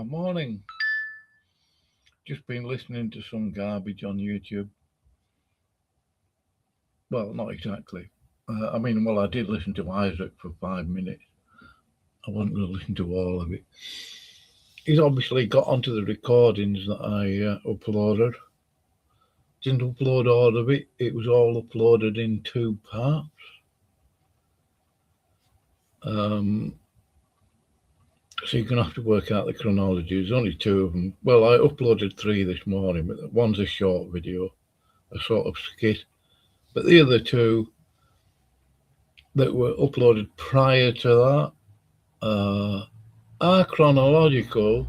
Morning. Just been listening to some garbage on YouTube. Well, not exactly. I did listen to Isaac for 5 minutes. I wasn't going to listen to all of it. He's obviously got onto the recordings that I uploaded. Didn't upload all of it. It was all uploaded in 2 parts. So you're going to have to work out the chronology. There's only 2 of them. Well, I uploaded 3 this morning, but one's a short video, a sort of skit. But the other 2 that were uploaded prior to that are chronological.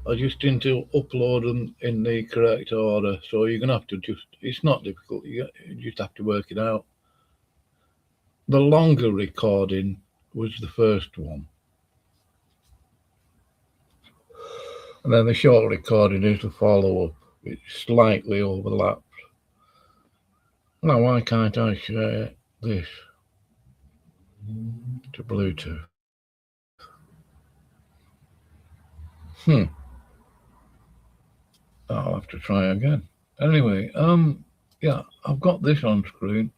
I just didn't upload them in the correct order. So you're going to have to it's not difficult. You just have to work it out. The longer recording was the first one. And then the short recording is the follow-up. It slightly overlaps. Now, why can't I share this to Bluetooth? I'll have to try again. Anyway, yeah, I've got this on screen.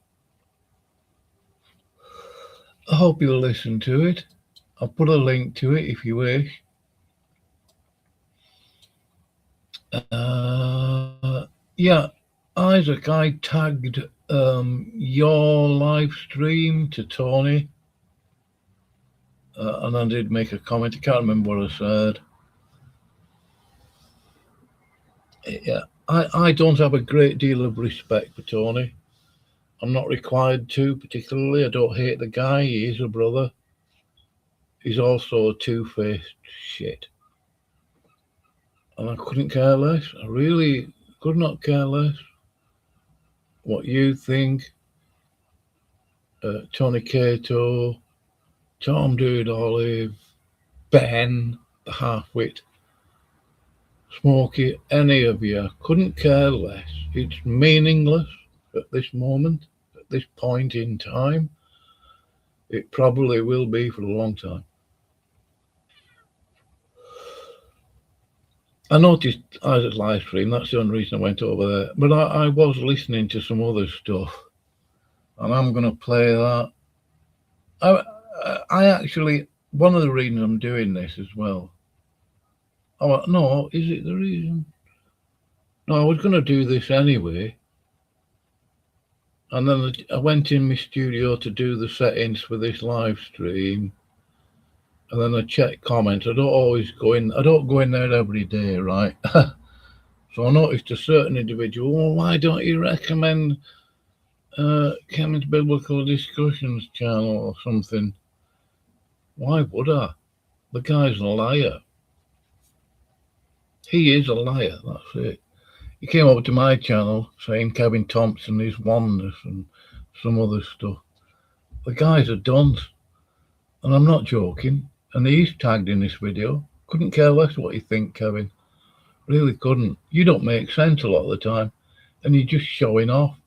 I hope you'll listen to it. I'll put a link to it if you wish. Yeah, Isaac, I tagged your live stream to Tony, and I did make a comment. I can't remember what I said. Yeah, I don't have a great deal of respect for Tony. I'm not required to, particularly. I don't hate the guy. He is a brother. He's also a two-faced shit. And I couldn't care less. I really could not care less what you think. Tony Cato, Tom Dude Olive, Ben, the half-wit, Smokey, any of you. Couldn't care less. It's meaningless at this moment, at this point in time. It probably will be for a long time. I noticed Isaac's live stream. That's the only reason I went over there. But I was listening to some other stuff, and I'm going to play that. I actually, one of the reasons I'm doing this as well. Oh, no, is it the reason? No, I was going to do this anyway. And then I went in my studio to do the settings for this live stream. And then I check comments. I don't go in there every day, right? So I noticed a certain individual, well, why don't you recommend Kevin's Biblical Discussions channel or something? Why would I? The guy's a liar. He is a liar, that's it. He came over to my channel saying Kevin Thompson is oneness and some other stuff. The guy's a dunce. And I'm not joking. And he's tagged in this video. Couldn't care less what you think, Kevin. Really couldn't. You don't make sense a lot of the time. And you're just showing off.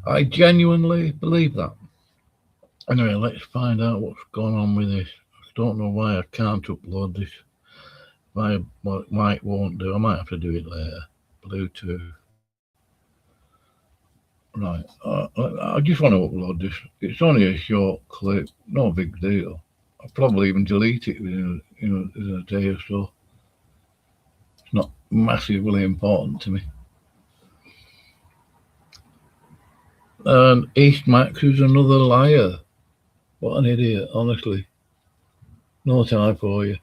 I genuinely believe that. Anyway, let's find out what's going on with this. I don't know why I can't upload this. Why it won't do. I might have to do it later. Bluetooth. Right. I just want to upload this. It's only a short clip. No big deal. I'll probably even delete it within a day or so. It's not massively important to me. And East Max is another liar. What an idiot, honestly. No time for you.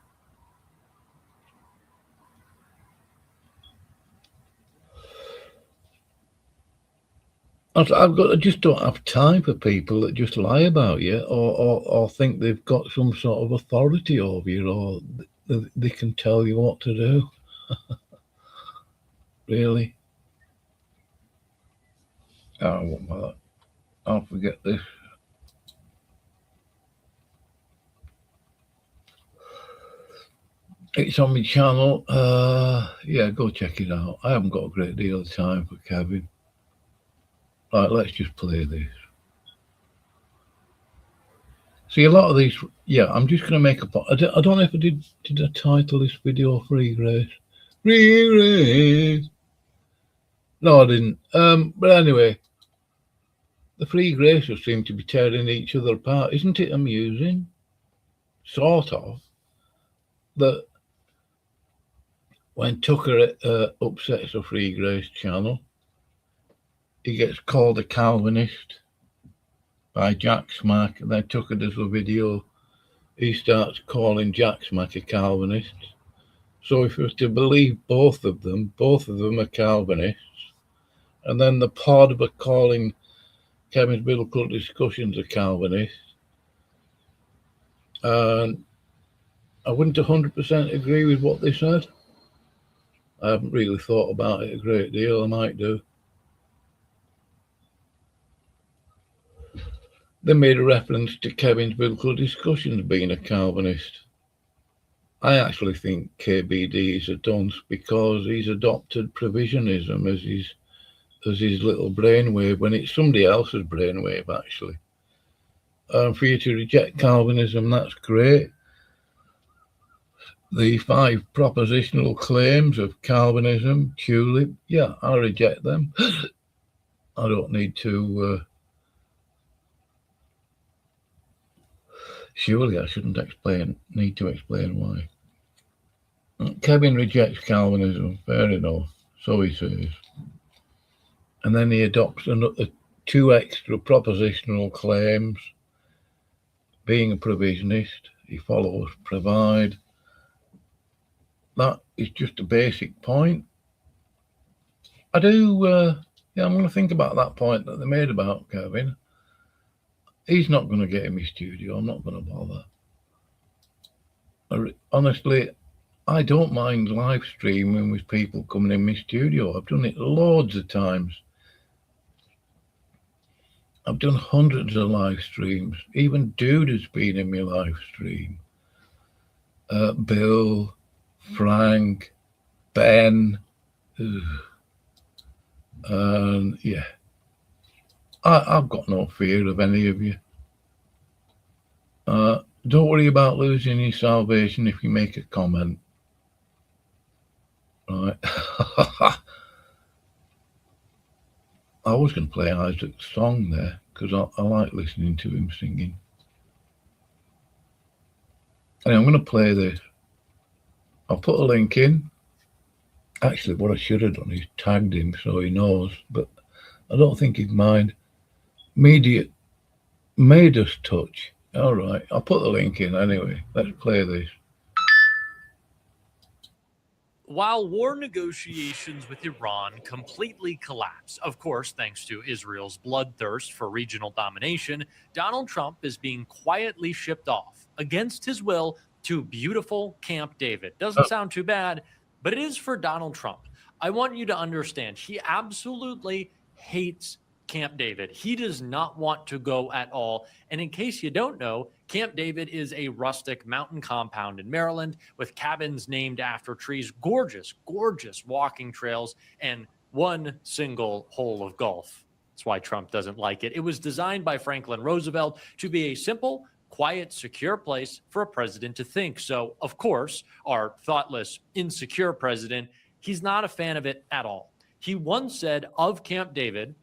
I just don't have time for people that just lie about you or think they've got some sort of authority over you or they can tell you what to do. Really? I won't bother. I'll forget this. It's on my channel. Yeah, go check it out. I haven't got a great deal of time for Kevin. Right, let's just play this. See, a lot of these, yeah, I'm just going to make a point. I don't know if I did I title this video Free Grace? Free Grace. No, I didn't. But anyway, the Free Gracers seem to be tearing each other apart. Isn't it amusing? Sort of. That when Tucker upsets a Free Grace channel, he gets called a Calvinist by Jack Smack, and then Tucker does a video. He starts calling Jack Smack a Calvinist. So if we were to believe both of them are Calvinists. And then the pod were calling Kevin's Biblical Discussions a Calvinist. And I wouldn't 100% agree with what they said. I haven't really thought about it a great deal. I might do. They made a reference to Kevin's Biblical Discussions being a Calvinist. I actually think KBD is a dunce because he's adopted provisionism as his little brainwave when it's somebody else's brainwave, actually. For you to reject Calvinism, that's great. The 5 propositional claims of Calvinism, tulip, yeah, I reject them. I don't need to... surely I shouldn't need to explain why. Kevin rejects Calvinism, fair enough, so he says. And then he adopts 2 extra propositional claims. Being a provisionist, he follows provide. That is just a basic point. I do, I'm going to think about that point that they made about Kevin. He's not going to get in my studio. I'm not going to bother. Honestly, I don't mind live streaming with people coming in my studio. I've done it loads of times. I've done hundreds of live streams. Even Dude has been in my live stream. Bill, Frank, Ben. And yeah, I've got no fear of any of you. Don't worry about losing your salvation if you make a comment. Right. I was going to play Isaac's song there because I like listening to him singing. And I'm going to play this. I'll put a link in. Actually, what I should have done is tagged him so he knows, but I don't think he'd mind. Media made us touch. All right, I'll put the link in anyway. Let's play this. While war negotiations with Iran completely collapse, of course, thanks to Israel's bloodthirst for regional domination, Donald Trump is being quietly shipped off against his will to beautiful Camp David. Doesn't sound too bad, but it is for Donald Trump. I want you to understand, he absolutely hates Camp David. He does not want to go at all. And in case you don't know, Camp David is a rustic mountain compound in Maryland with cabins named after trees, gorgeous, gorgeous walking trails, and one single hole of golf. That's why Trump doesn't like it. It was designed by Franklin Roosevelt to be a simple, quiet, secure place for a president to think. So, of course, our thoughtless, insecure president, he's not a fan of it at all. He once said of Camp David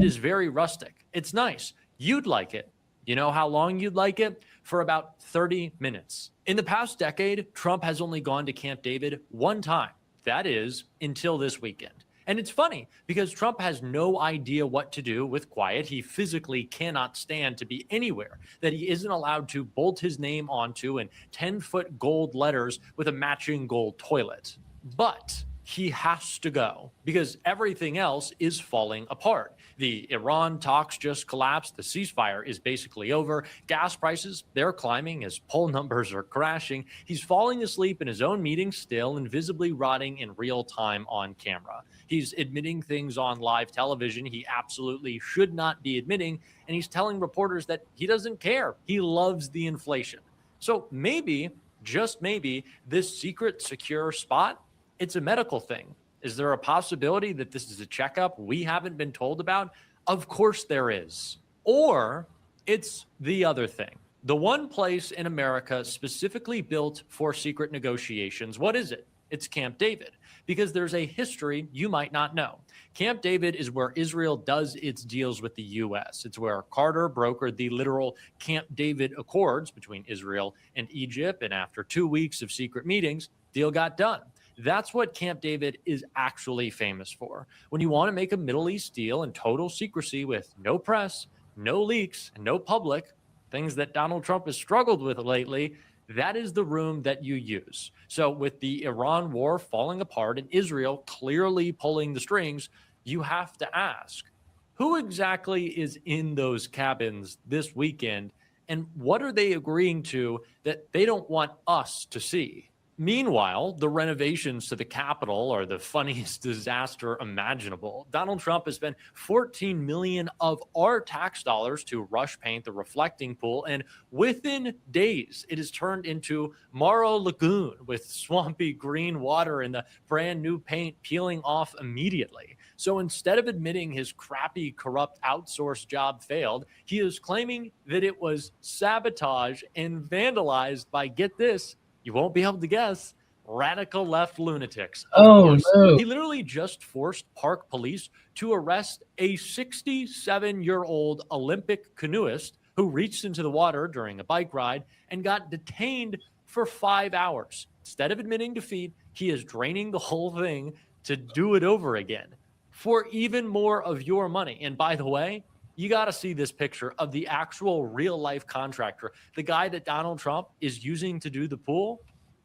is very rustic. It's nice. You'd like it. You know how long you'd like it? For about 30 minutes. In the past decade, Trump has only gone to Camp David one time. That is, until this weekend. And it's funny because Trump has no idea what to do with quiet. He physically cannot stand to be anywhere that he isn't allowed to bolt his name onto in 10-foot gold letters with a matching gold toilet. But he has to go because everything else is falling apart. The Iran talks just collapsed. The ceasefire is basically over. Gas prices, they're climbing as poll numbers are crashing. He's falling asleep in his own meeting still and visibly rotting in real time on camera. He's admitting things on live television he absolutely should not be admitting. And he's telling reporters that he doesn't care. He loves the inflation. So maybe, just maybe, this secret secure spot, it's a medical thing. Is there a possibility that this is a checkup we haven't been told about? Of course there is. Or it's the other thing. The one place in America specifically built for secret negotiations. What is it? It's Camp David, because there's a history you might not know. Camp David is where Israel does its deals with the U.S. It's where Carter brokered the literal Camp David Accords between Israel and Egypt. And after 2 weeks of secret meetings, deal got done. That's what Camp David is actually famous for. When you want to make a Middle East deal in total secrecy with no press, no leaks, and no public, things that Donald Trump has struggled with lately, that is the room that you use. So with the Iran war falling apart and Israel clearly pulling the strings, you have to ask, who exactly is in those cabins this weekend, and what are they agreeing to that they don't want us to see? Meanwhile, the renovations to the Capitol are the funniest disaster imaginable. Donald Trump has spent $14 million of our tax dollars to rush paint the reflecting pool, and within days, it has turned into Morrow Lagoon with swampy green water and the brand new paint peeling off immediately. So instead of admitting his crappy, corrupt outsourced job failed, he is claiming that it was sabotage and vandalized by, get this, you won't be able to guess, radical left lunatics. Of course, no. he literally just forced park police to arrest a 67-year-old Olympic canoeist who reached into the water during a bike ride and got detained for 5 hours. Instead of admitting defeat, he is draining the whole thing to do it over again for even more of your money. And by the way, you got to see this picture of the actual real life contractor, the guy that Donald Trump is using to do the pool.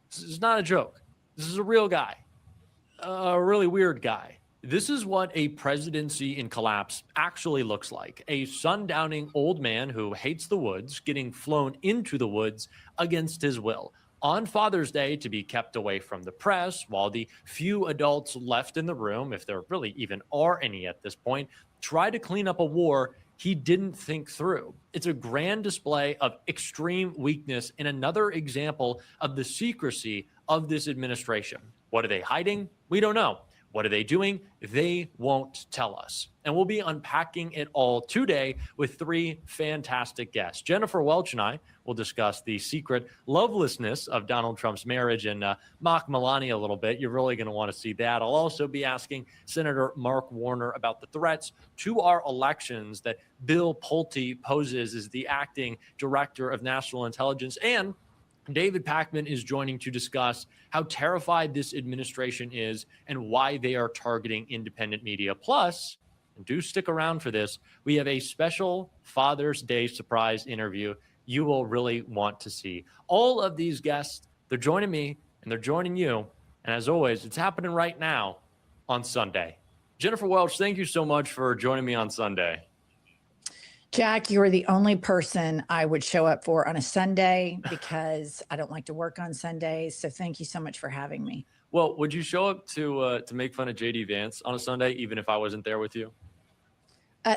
This is not a joke. This is a real guy, a really weird guy. This is what a presidency in collapse actually looks like. A sundowning old man who hates the woods, getting flown into the woods against his will on Father's Day to be kept away from the press, while the few adults left in the room, if there really even are any at this point, try to clean up a war he didn't think through. It's a grand display of extreme weakness and another example of the secrecy of this administration. What are they hiding? We don't know. What are they doing? They won't tell us. And we'll be unpacking it all today with 3 fantastic guests. Jennifer Welch and I will discuss the secret lovelessness of Donald Trump's marriage and mock Melania a little bit. You're really going to want to see that. I'll also be asking Senator Mark Warner about the threats to our elections that Bill Pulte poses as the acting director of national intelligence. And David Pakman is joining to discuss how terrified this administration is and why they are targeting independent media. Plus, and do stick around for this, we have a special Father's Day surprise interview you will really want to see. All of these guests, they're joining me and they're joining you. And as always, it's happening right now on Sunday. Jennifer Welch, thank you so much for joining me on Sunday. Jack, you are the only person I would show up for on a Sunday because I don't like to work on Sundays. So thank you so much for having me. Well, would you show up to make fun of JD Vance on a Sunday, even if I wasn't there with you?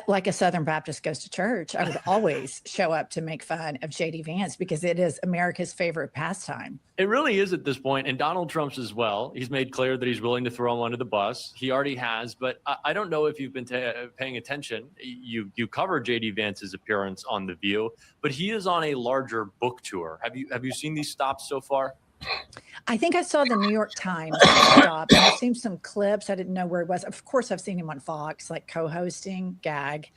Like a Southern Baptist goes to church, I would always show up to make fun of JD Vance because it is America's favorite pastime. It really is at this point, and Donald Trump's as well. He's made clear that he's willing to throw him under the bus. He already has, but I don't know if you've been paying attention. You covered JD Vance's appearance on The View, but he is on a larger book tour. Have you seen these stops so far? I think I saw the New York Times stop. I've seen some clips. I didn't know where he was. Of course, I've seen him on Fox, like co-hosting Gag.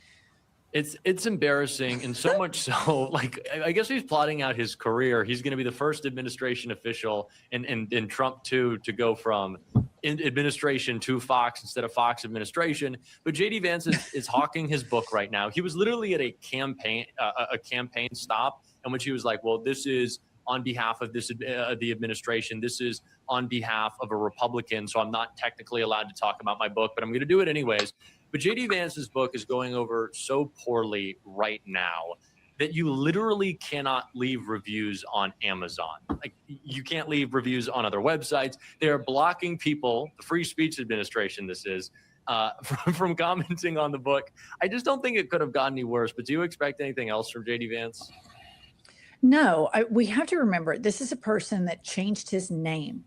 It's embarrassing, and so much so, like, I guess he's plotting out his career. He's going to be the first administration official in Trump 2 to go from administration to Fox instead of Fox administration. But JD Vance is hawking his book right now. He was literally at a campaign stop in which he was like, well, this is on behalf of the administration. This is on behalf of a Republican, so I'm not technically allowed to talk about my book, but I'm going to do it anyways. But JD Vance's book is going over so poorly right now that you literally cannot leave reviews on Amazon. Like, you can't leave reviews on other websites. They're blocking people, the Free Speech Administration this is, from commenting on the book. I just don't think it could have gotten any worse. But do you expect anything else from JD Vance? No, we have to remember this is a person that changed his name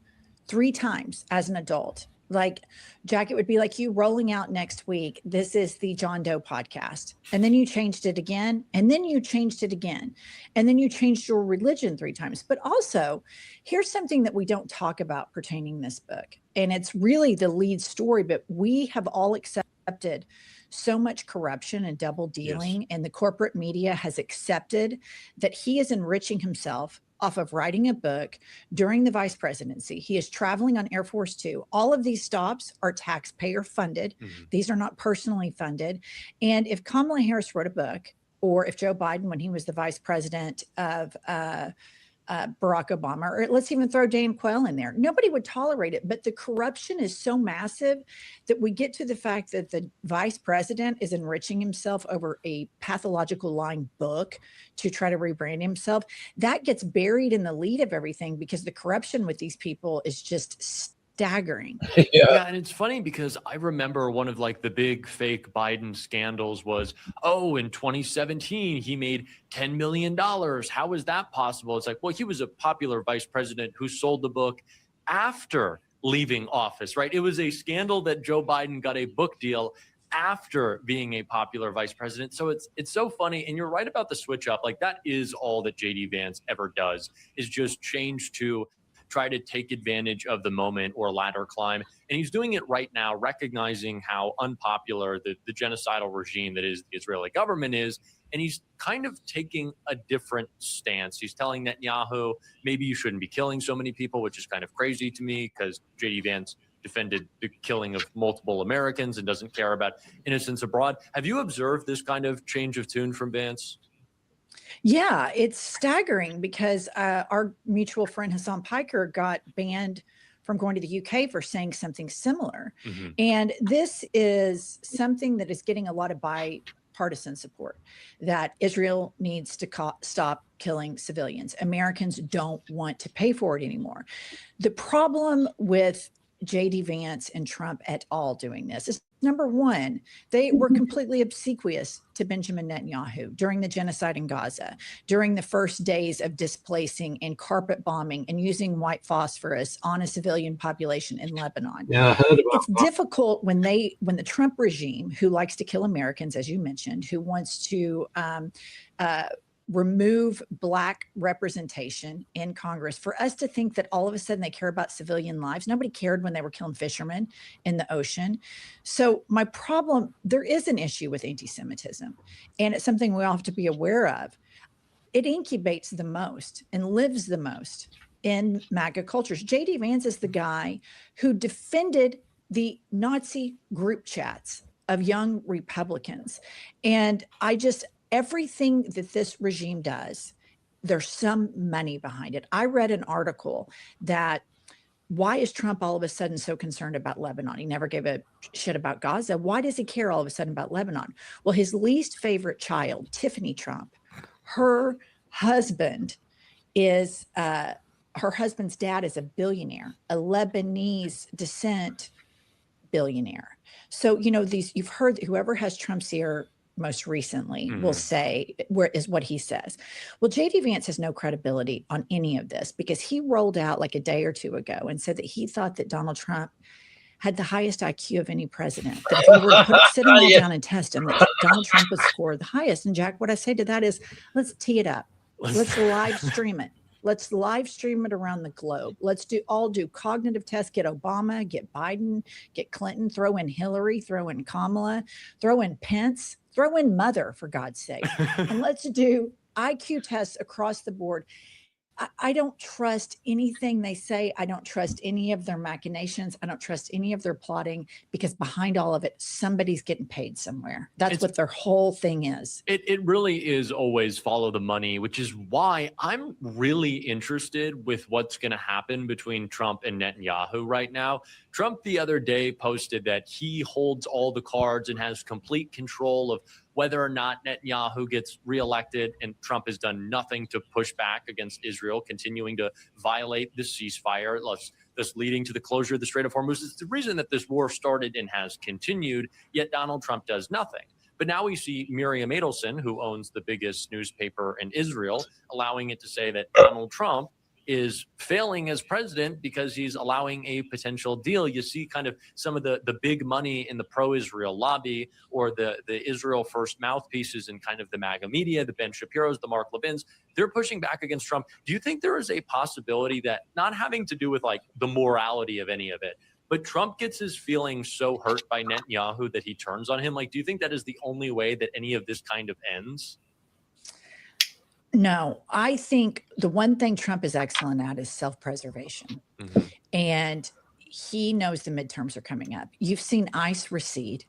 3 times as an adult. Like, Jack, it would be like you rolling out next week, this is the John Doe podcast. And then you changed it again. And then you changed it again. And then you changed your religion 3 times. But also, here's something that we don't talk about pertaining this book. And it's really the lead story, but we have all accepted so much corruption and double dealing. Yes. And the corporate media has accepted that he is enriching himself off of writing a book during the vice presidency. He is traveling on Air Force Two. All of these stops are taxpayer funded. Mm-hmm. These are not personally funded. And if Kamala Harris wrote a book, or if Joe Biden, when he was the vice president of Barack Obama, or let's even throw Dan Quayle in there, nobody would tolerate it. But the corruption is so massive that we get to the fact that the vice president is enriching himself over a pathological lying book to try to rebrand himself. That gets buried in the lead of everything because the corruption with these people is just staggering. Yeah, and it's funny because I remember one of like the big fake Biden scandals was, in 2017 he made $10 million. How is that possible? It's like, well, he was a popular vice president who sold the book after leaving office, right? It was a scandal that Joe Biden got a book deal after being a popular vice president. So it's so funny. And you're right about the switch up. Like, that is all that JD Vance ever does, is just change to try to take advantage of the moment or ladder climb. And he's doing it right now, recognizing how unpopular the genocidal regime that is the Israeli government is. And he's kind of taking a different stance. He's telling Netanyahu, maybe you shouldn't be killing so many people, which is kind of crazy to me because JD Vance defended the killing of multiple Americans and doesn't care about innocents abroad. Have you observed this kind of change of tune from Vance? Yeah, it's staggering because our mutual friend Hassan Piker got banned from going to the UK for saying something similar. Mm-hmm. And this is something that is getting a lot of bipartisan support, that Israel needs to stop killing civilians. Americans don't want to pay for it anymore. The problem with JD Vance and Trump et al. Doing this is, number one, they were completely obsequious to Benjamin Netanyahu during the genocide in Gaza, during the first days of displacing and carpet bombing and using white phosphorus on a civilian population in Lebanon. Yeah, I heard about it's that. Difficult when the Trump regime, who likes to kill Americans, as you mentioned, who wants to remove Black representation in Congress, for us to think that all of a sudden they care about civilian lives. Nobody cared when they were killing fishermen in the ocean. So my problem, there is an issue with anti-Semitism, and it's something we all have to be aware of. It incubates the most and lives the most in MAGA cultures. JD Vance is the guy who defended the Nazi group chats of young Republicans. And everything that this regime does, there's some money behind it. I read an article that, why is Trump all of a sudden so concerned about Lebanon? He never gave a shit about Gaza. Why does he care all of a sudden about Lebanon? Well, his least favorite child, Tiffany Trump, her husband's dad is a billionaire, a Lebanese descent billionaire. So, you've heard whoever has Trump's ear most recently will say, where is what he says. Well, JD Vance has no credibility on any of this because he rolled out like a day or two ago and said that he thought that Donald Trump had the highest IQ of any president. That if we were to sit them all down and test him, that Donald Trump would score the highest. And Jack, what I say to that is, let's tee it up. Let's live stream it. Let's live stream it around the globe. Let's do cognitive tests, get Obama, get Biden, get Clinton, throw in Hillary, throw in Kamala, throw in Pence, throw in Mother, for God's sake. And let's do IQ tests across the board. I don't trust anything they say. I don't trust any of their machinations. I don't trust any of their plotting, because behind all of it, somebody's getting paid somewhere. That's what their whole thing is. It really is always follow the money, which is why I'm really interested with what's going to happen between Trump and Netanyahu right now. Trump the other day posted that he holds all the cards and has complete control of whether or not Netanyahu gets reelected, and Trump has done nothing to push back against Israel, continuing to violate the ceasefire, thus leading to the closure of the Strait of Hormuz. It's the reason that this war started and has continued, yet Donald Trump does nothing. But now we see Miriam Adelson, who owns the biggest newspaper in Israel, allowing it to say that Donald Trump is failing as president because he's allowing a potential deal. You see kind of some of the big money in the pro-Israel lobby, or the Israel first mouthpieces in kind of the MAGA media, the Ben Shapiro's, the Mark Levins, they're pushing back against Trump. Do you think there is a possibility that, not having to do with like the morality of any of it, but Trump gets his feelings so hurt by Netanyahu that he turns on him? Like, do you think that is the only way that any of this kind of ends? No, I think the one thing Trump is excellent at is self-preservation. Mm-hmm. And he knows the midterms are coming up. You've seen ICE recede.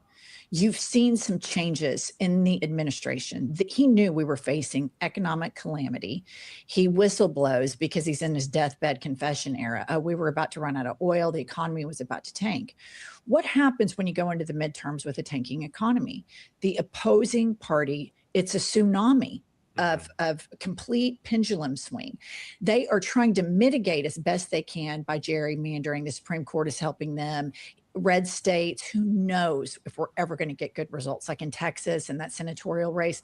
You've seen some changes in the administration. He knew we were facing economic calamity. He whistleblows because he's in his deathbed confession era. We were about to run out of oil. The economy was about to tank. What happens when you go into the midterms with a tanking economy? The opposing party, it's a tsunami of complete pendulum swing. They are trying to mitigate as best they can by gerrymandering. The Supreme Court is helping them. Red states, who knows if we're ever going to get good results, like in Texas and that senatorial race.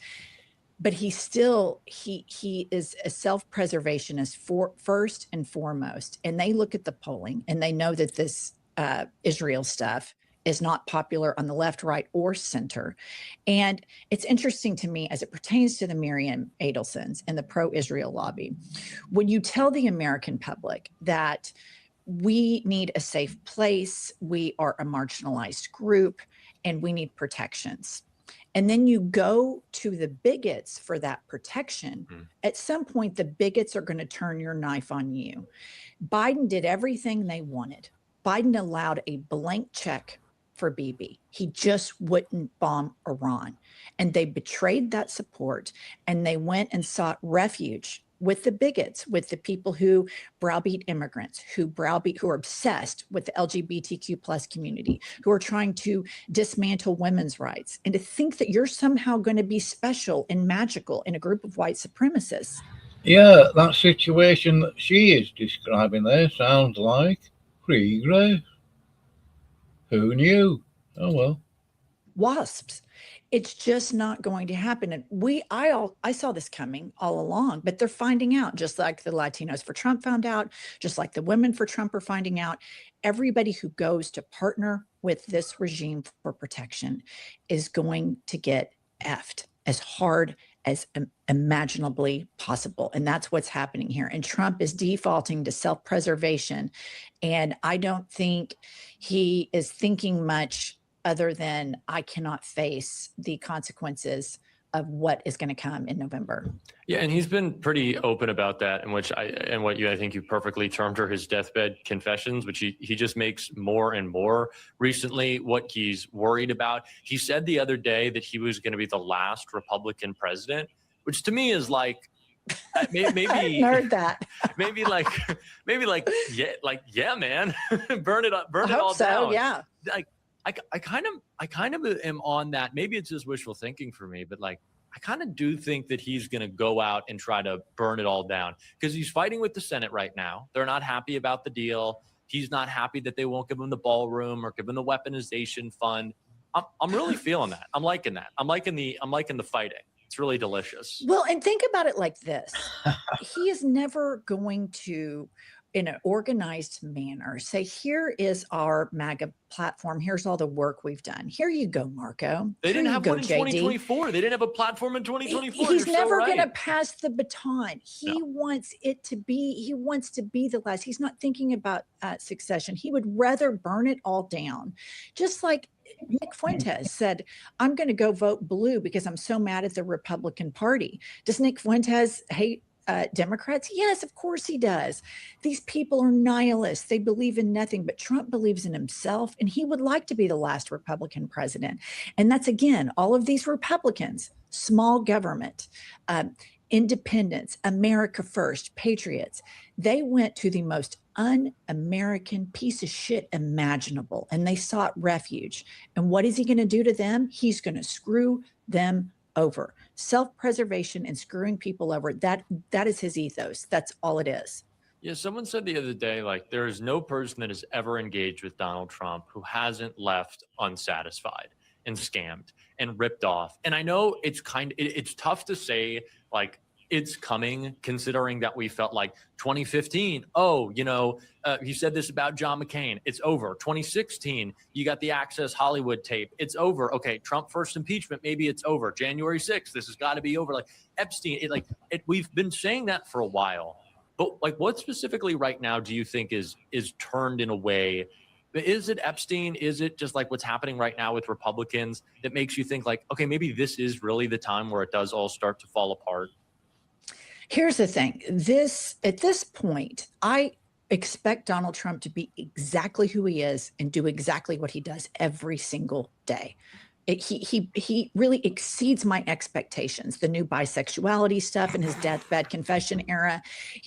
But he still, he is a self-preservationist first and foremost. And they look at the polling and they know that this Israel stuff is not popular on the left, right, or center. And it's interesting to me as it pertains to the Miriam Adelsons and the pro-Israel lobby. When you tell the American public that we need a safe place, we are a marginalized group, and we need protections, and then you go to the bigots for that protection, at some point, the bigots are going to turn your knife on you. Biden did everything they wanted. Biden allowed a blank check for Bibi. He just wouldn't bomb Iran. And they betrayed that support, and they went and sought refuge with the bigots, with the people who browbeat immigrants, who are obsessed with the LGBTQ plus community, who are trying to dismantle women's rights. And to think that you're somehow going to be special and magical in a group of white supremacists. Yeah, that situation that she is describing there sounds like pre-Grace. Who knew? Oh, well. Wasps. It's just not going to happen. And I saw this coming all along, but they're finding out, just like the Latinos for Trump found out, just like the women for Trump are finding out. Everybody who goes to partner with this regime for protection is going to get effed as hard as imaginably possible. And that's what's happening here. And Trump is defaulting to self-preservation. And I don't think he is thinking much other than, I cannot face the consequences of what is going to come in November. Yeah, and he's been pretty open about that, and I think you perfectly termed her his deathbed confessions, which he just makes more and more recently what he's worried about. He said the other day that he was going to be the last Republican president, which to me is like, maybe I hadn't heard that. maybe like yeah, man, burn it up, burn it all so, down. Yeah. Like I kind of am on that. Maybe it's just wishful thinking for me, but like, I kind of do think that he's going to go out and try to burn it all down, because he's fighting with the Senate right now. They're not happy about the deal. He's not happy that they won't give him the ballroom or give him the weaponization fund. I'm really feeling that. I'm liking that. I'm liking the fighting. It's really delicious. Well, and think about it like this. He is never going to, in an organized manner, say, here is our MAGA platform. Here's all the work we've done. Here you go, Marco. They didn't have one in JD. 2024. They didn't have a platform in 2024. He's never going to pass the baton. He wants to be the last. He's not thinking about succession. He would rather burn it all down. Just like Nick Fuentes said, I'm going to go vote blue because I'm so mad at the Republican Party. Does Nick Fuentes hate Democrats? Yes, of course he does. These people are nihilists. They believe in nothing, but Trump believes in himself, and he would like to be the last Republican president. And that's, again, all of these Republicans, small government, independents, America first, patriots. They went to the most un-American piece of shit imaginable, and they sought refuge. And what is he going to do to them? He's going to screw them over. Self-preservation and screwing people over, that is his ethos. That's all it is. Yeah, someone said the other day, like, there is no person that has ever engaged with Donald Trump who hasn't left unsatisfied and scammed and ripped off. And I know it's tough to say, like, it's coming, considering that we felt like 2015, oh, you said this about John McCain, it's over. 2016, you got the Access Hollywood tape, it's over. Okay, Trump first impeachment, maybe it's over. January 6th, this has got to be over. Like Epstein, we've been saying that for a while. But like, what specifically right now do you think is turned in a way? Is it Epstein? Is it just like what's happening right now with Republicans that makes you think like, okay, maybe this is really the time where it does all start to fall apart? Here's the thing. At this point, I expect Donald Trump to be exactly who he is and do exactly what he does every single day. He really exceeds my expectations. The new bisexuality stuff in his deathbed confession era,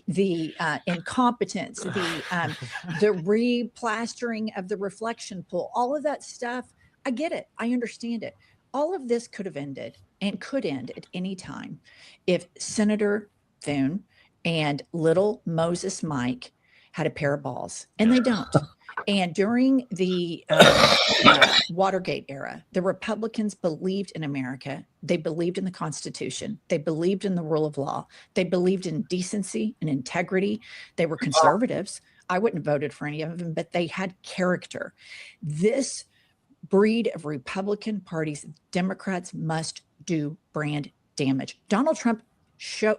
the incompetence, the replastering of the reflection pool, all of that stuff. I get it. I understand it. All of this could have ended and could end at any time if Senator Thune and little Moses Mike had a pair of balls, and they don't. And during the Watergate era, the Republicans believed in America. They believed in the Constitution. They believed in the rule of law. They believed in decency and integrity. They were conservatives. I wouldn't have voted for any of them, but they had character. This breed of Republican parties, Democrats must do brand damage. Donald Trump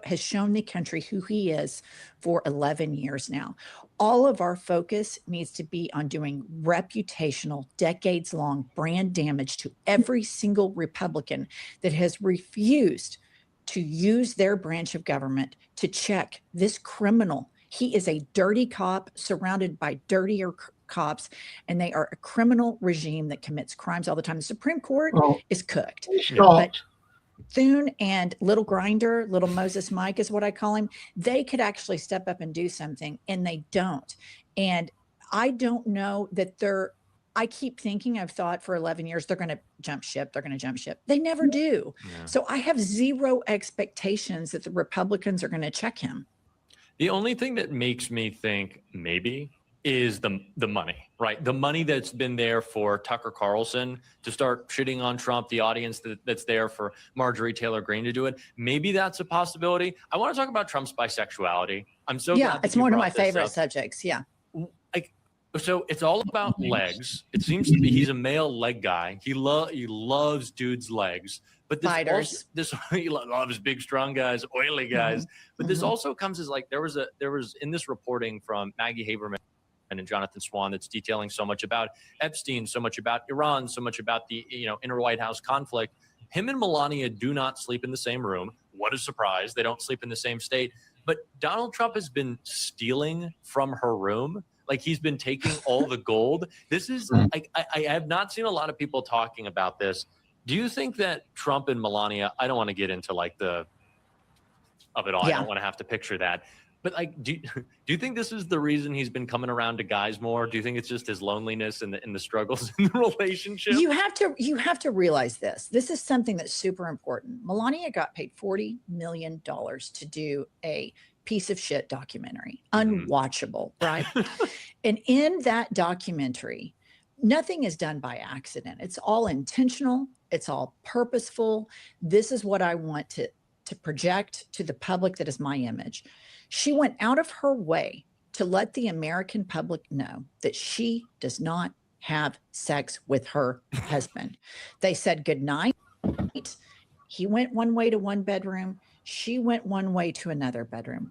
has shown the country who he is for 11 years now. All of our focus needs to be on doing reputational, decades-long brand damage to every single Republican that has refused to use their branch of government to check this criminal. He is a dirty cop surrounded by dirtier cops, and they are a criminal regime that commits crimes all the time. The Supreme Court is cooked. But Thune and little Grinder, little Moses Mike is what I call him, they could actually step up and do something, and they don't. And I don't know that I keep thinking, I've thought for 11 years, they're going to jump ship. They're going to jump ship. They never do. Yeah. So I have zero expectations that the Republicans are going to check him. The only thing that makes me think maybe is the money, right? The money that's been there for Tucker Carlson to start shitting on Trump, the audience that's there for Marjorie Taylor Greene to do it. Maybe that's a possibility. I want to talk about Trump's bisexuality. I'm so glad it's one of my favorite subjects. Yeah. So it's all about legs. It seems to be he's a male leg guy. He loves dudes' legs. But he loves big, strong guys, oily guys. But this also comes as like there was in this reporting from Maggie Haberman and Jonathan Swan that's detailing so much about Epstein, so much about Iran, so much about the inner White House conflict. Him and Melania do not sleep in the same room. What a surprise. They don't sleep in the same state. But Donald Trump has been stealing from her room. Like he's been taking all the gold. This is I have not seen a lot of people talking about this. Do you think that Trump and Melania, I don't want to get into like of it all. Yeah. I don't want to have to picture that. But like, do you think this is the reason he's been coming around to guys more? Do you think it's just his loneliness and the struggles in the relationship? You have to realize this. This is something that's super important. Melania got paid $40 million to do a piece of shit documentary, unwatchable, right? And in that documentary, nothing is done by accident. It's all intentional. It's all purposeful. This is what I want to project to the public that is my image. She went out of her way to let the American public know that she does not have sex with her husband. They said goodnight. He went one way to one bedroom. She went one way to another bedroom.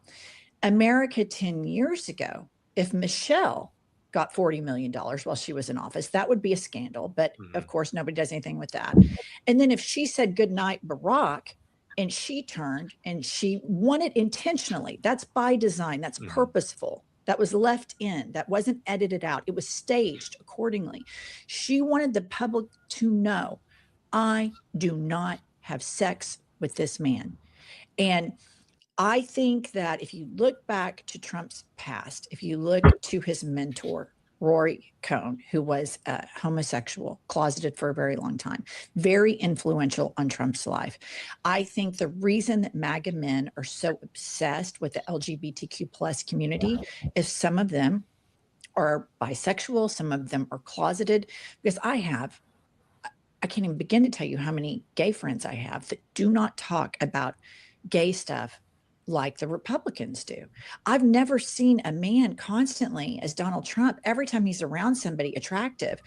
America 10 years ago, if Michelle got $40 million while she was in office, that would be a scandal. But of course, nobody does anything with that. And then if she said goodnight, Barack, and she turned and she won it intentionally. That's by design. That's purposeful. That was left in. That wasn't edited out. It was staged accordingly. She wanted the public to know, I do not have sex with this man. And I think that if you look back to Trump's past, if you look to his mentor, Rory Cohn, who was a homosexual, closeted for a very long time, very influential on Trump's life. I think the reason that MAGA men are so obsessed with the LGBTQ plus community is some of them are bisexual, some of them are closeted, because I can't even begin to tell you how many gay friends I have that do not talk about gay stuff like the Republicans do. I've never seen a man constantly as Donald Trump, every time he's around somebody attractive,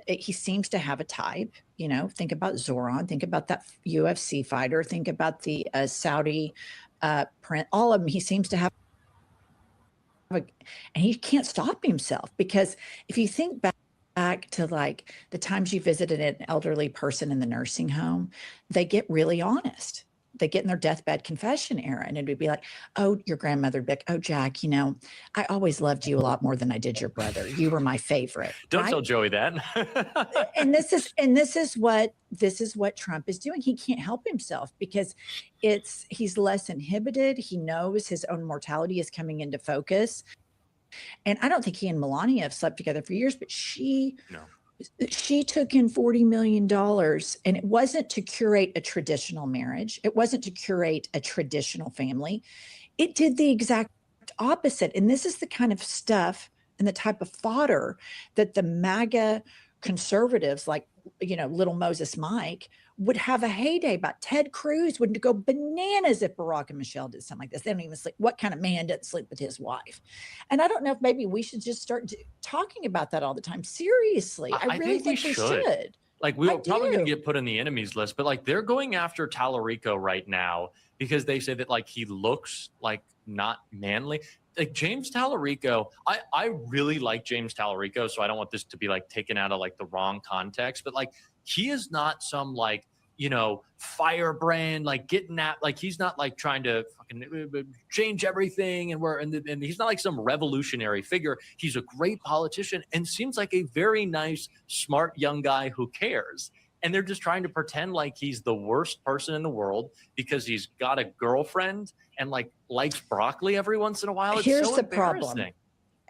he seems to have a type. You know, think about Zoran, think about that UFC fighter, think about the Saudi print, all of them. He seems to have and he can't stop himself, because if you think back to like the times you visited an elderly person in the nursing home, they get really honest. They get in their deathbed confession era, and it would be like, oh, your grandmother, Bick, oh, Jack, you know, I always loved you a lot more than I did your brother. You were my favorite. Don't right? tell Joey that. and this is what Trump is doing. He can't help himself, because he's less inhibited. He knows his own mortality is coming into focus. And I don't think he and Melania have slept together for years, but she took in $40 million, and it wasn't to curate a traditional marriage. It wasn't to curate a traditional family. It did the exact opposite. And this is the kind of stuff and the type of fodder that the MAGA conservatives, like, you know, little Moses Mike, would have a heyday about. Ted Cruz would go bananas if Barack and Michelle did something like this. They don't even sleep. What kind of man doesn't sleep with his wife? And I don't know if maybe we should just start talking about that all the time. Seriously, I really think we should. Like, we were probably going to get put on the enemies list, but like, they're going after Tallarico right now because they say that like he looks like not manly. Like James Tallarico, I really like James Tallarico, so I don't want this to be like taken out of like the wrong context, but like, he is not some like, you know, firebrand, like getting at, like, he's not like trying to fucking change everything, and he's not like some revolutionary figure. He's a great politician and seems like a very nice, smart young guy who cares. And they're just trying to pretend like he's the worst person in the world because he's got a girlfriend and like likes broccoli every once in a while. It's Here's so the problem.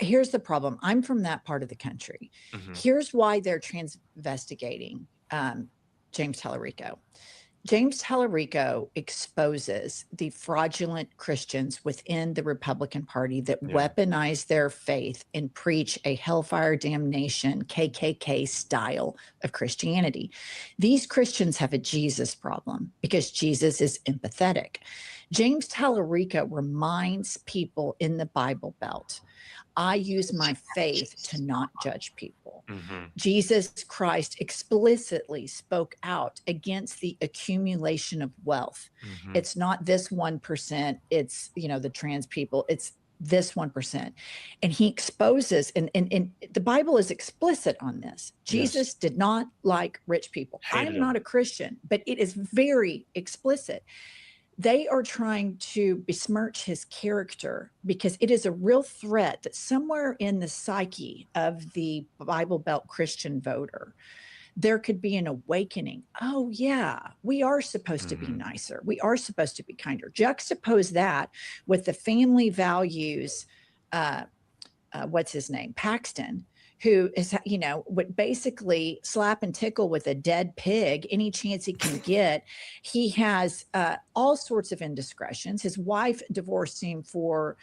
Here's the problem. I'm from that part of the country. Here's why they're investigating James Tallarico. James Tallarico exposes the fraudulent Christians within the Republican Party that weaponize their faith and preach a hellfire damnation, KKK style of Christianity. These Christians have a Jesus problem because Jesus is empathetic. James Tallarico reminds people in the Bible Belt, I use my faith to not judge people. Jesus Christ explicitly spoke out against the accumulation of wealth. It's not this 1%, it's, you know, the trans people, it's this 1%. And he exposes, and the Bible is explicit on this. Jesus did not like rich people. I am not a Christian, but it is very explicit. They are trying to besmirch his character because it is a real threat that somewhere in the psyche of the Bible Belt Christian voter, there could be an awakening. Oh, yeah, we are supposed to be nicer. We are supposed to be kinder. Juxtapose that with the family values, what's his name? Paxton, who is, you know, would basically slap and tickle with a dead pig any chance he can get. He has all sorts of indiscretions. His wife divorced him for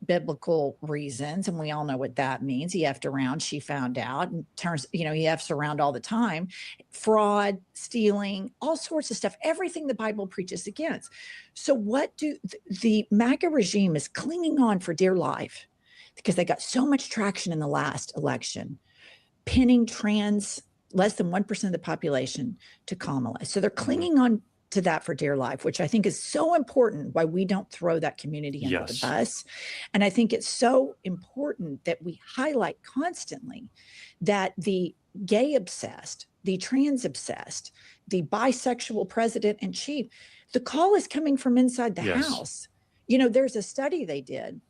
biblical reasons, and we all know what that means. He effed around, she found out, and turns, you know, he effs around all the time. Fraud, stealing, all sorts of stuff, everything the Bible preaches against. So what do the MAGA regime is clinging on for dear life, because they got so much traction in the last election, pinning trans, less than 1% of the population, to Kamala. So they're clinging on to that for dear life, which I think is so important, why we don't throw that community under the bus. And I think it's so important that we highlight constantly that the gay obsessed, the trans obsessed, the bisexual president in chief, the call is coming from inside the house. You know, there's a study they did,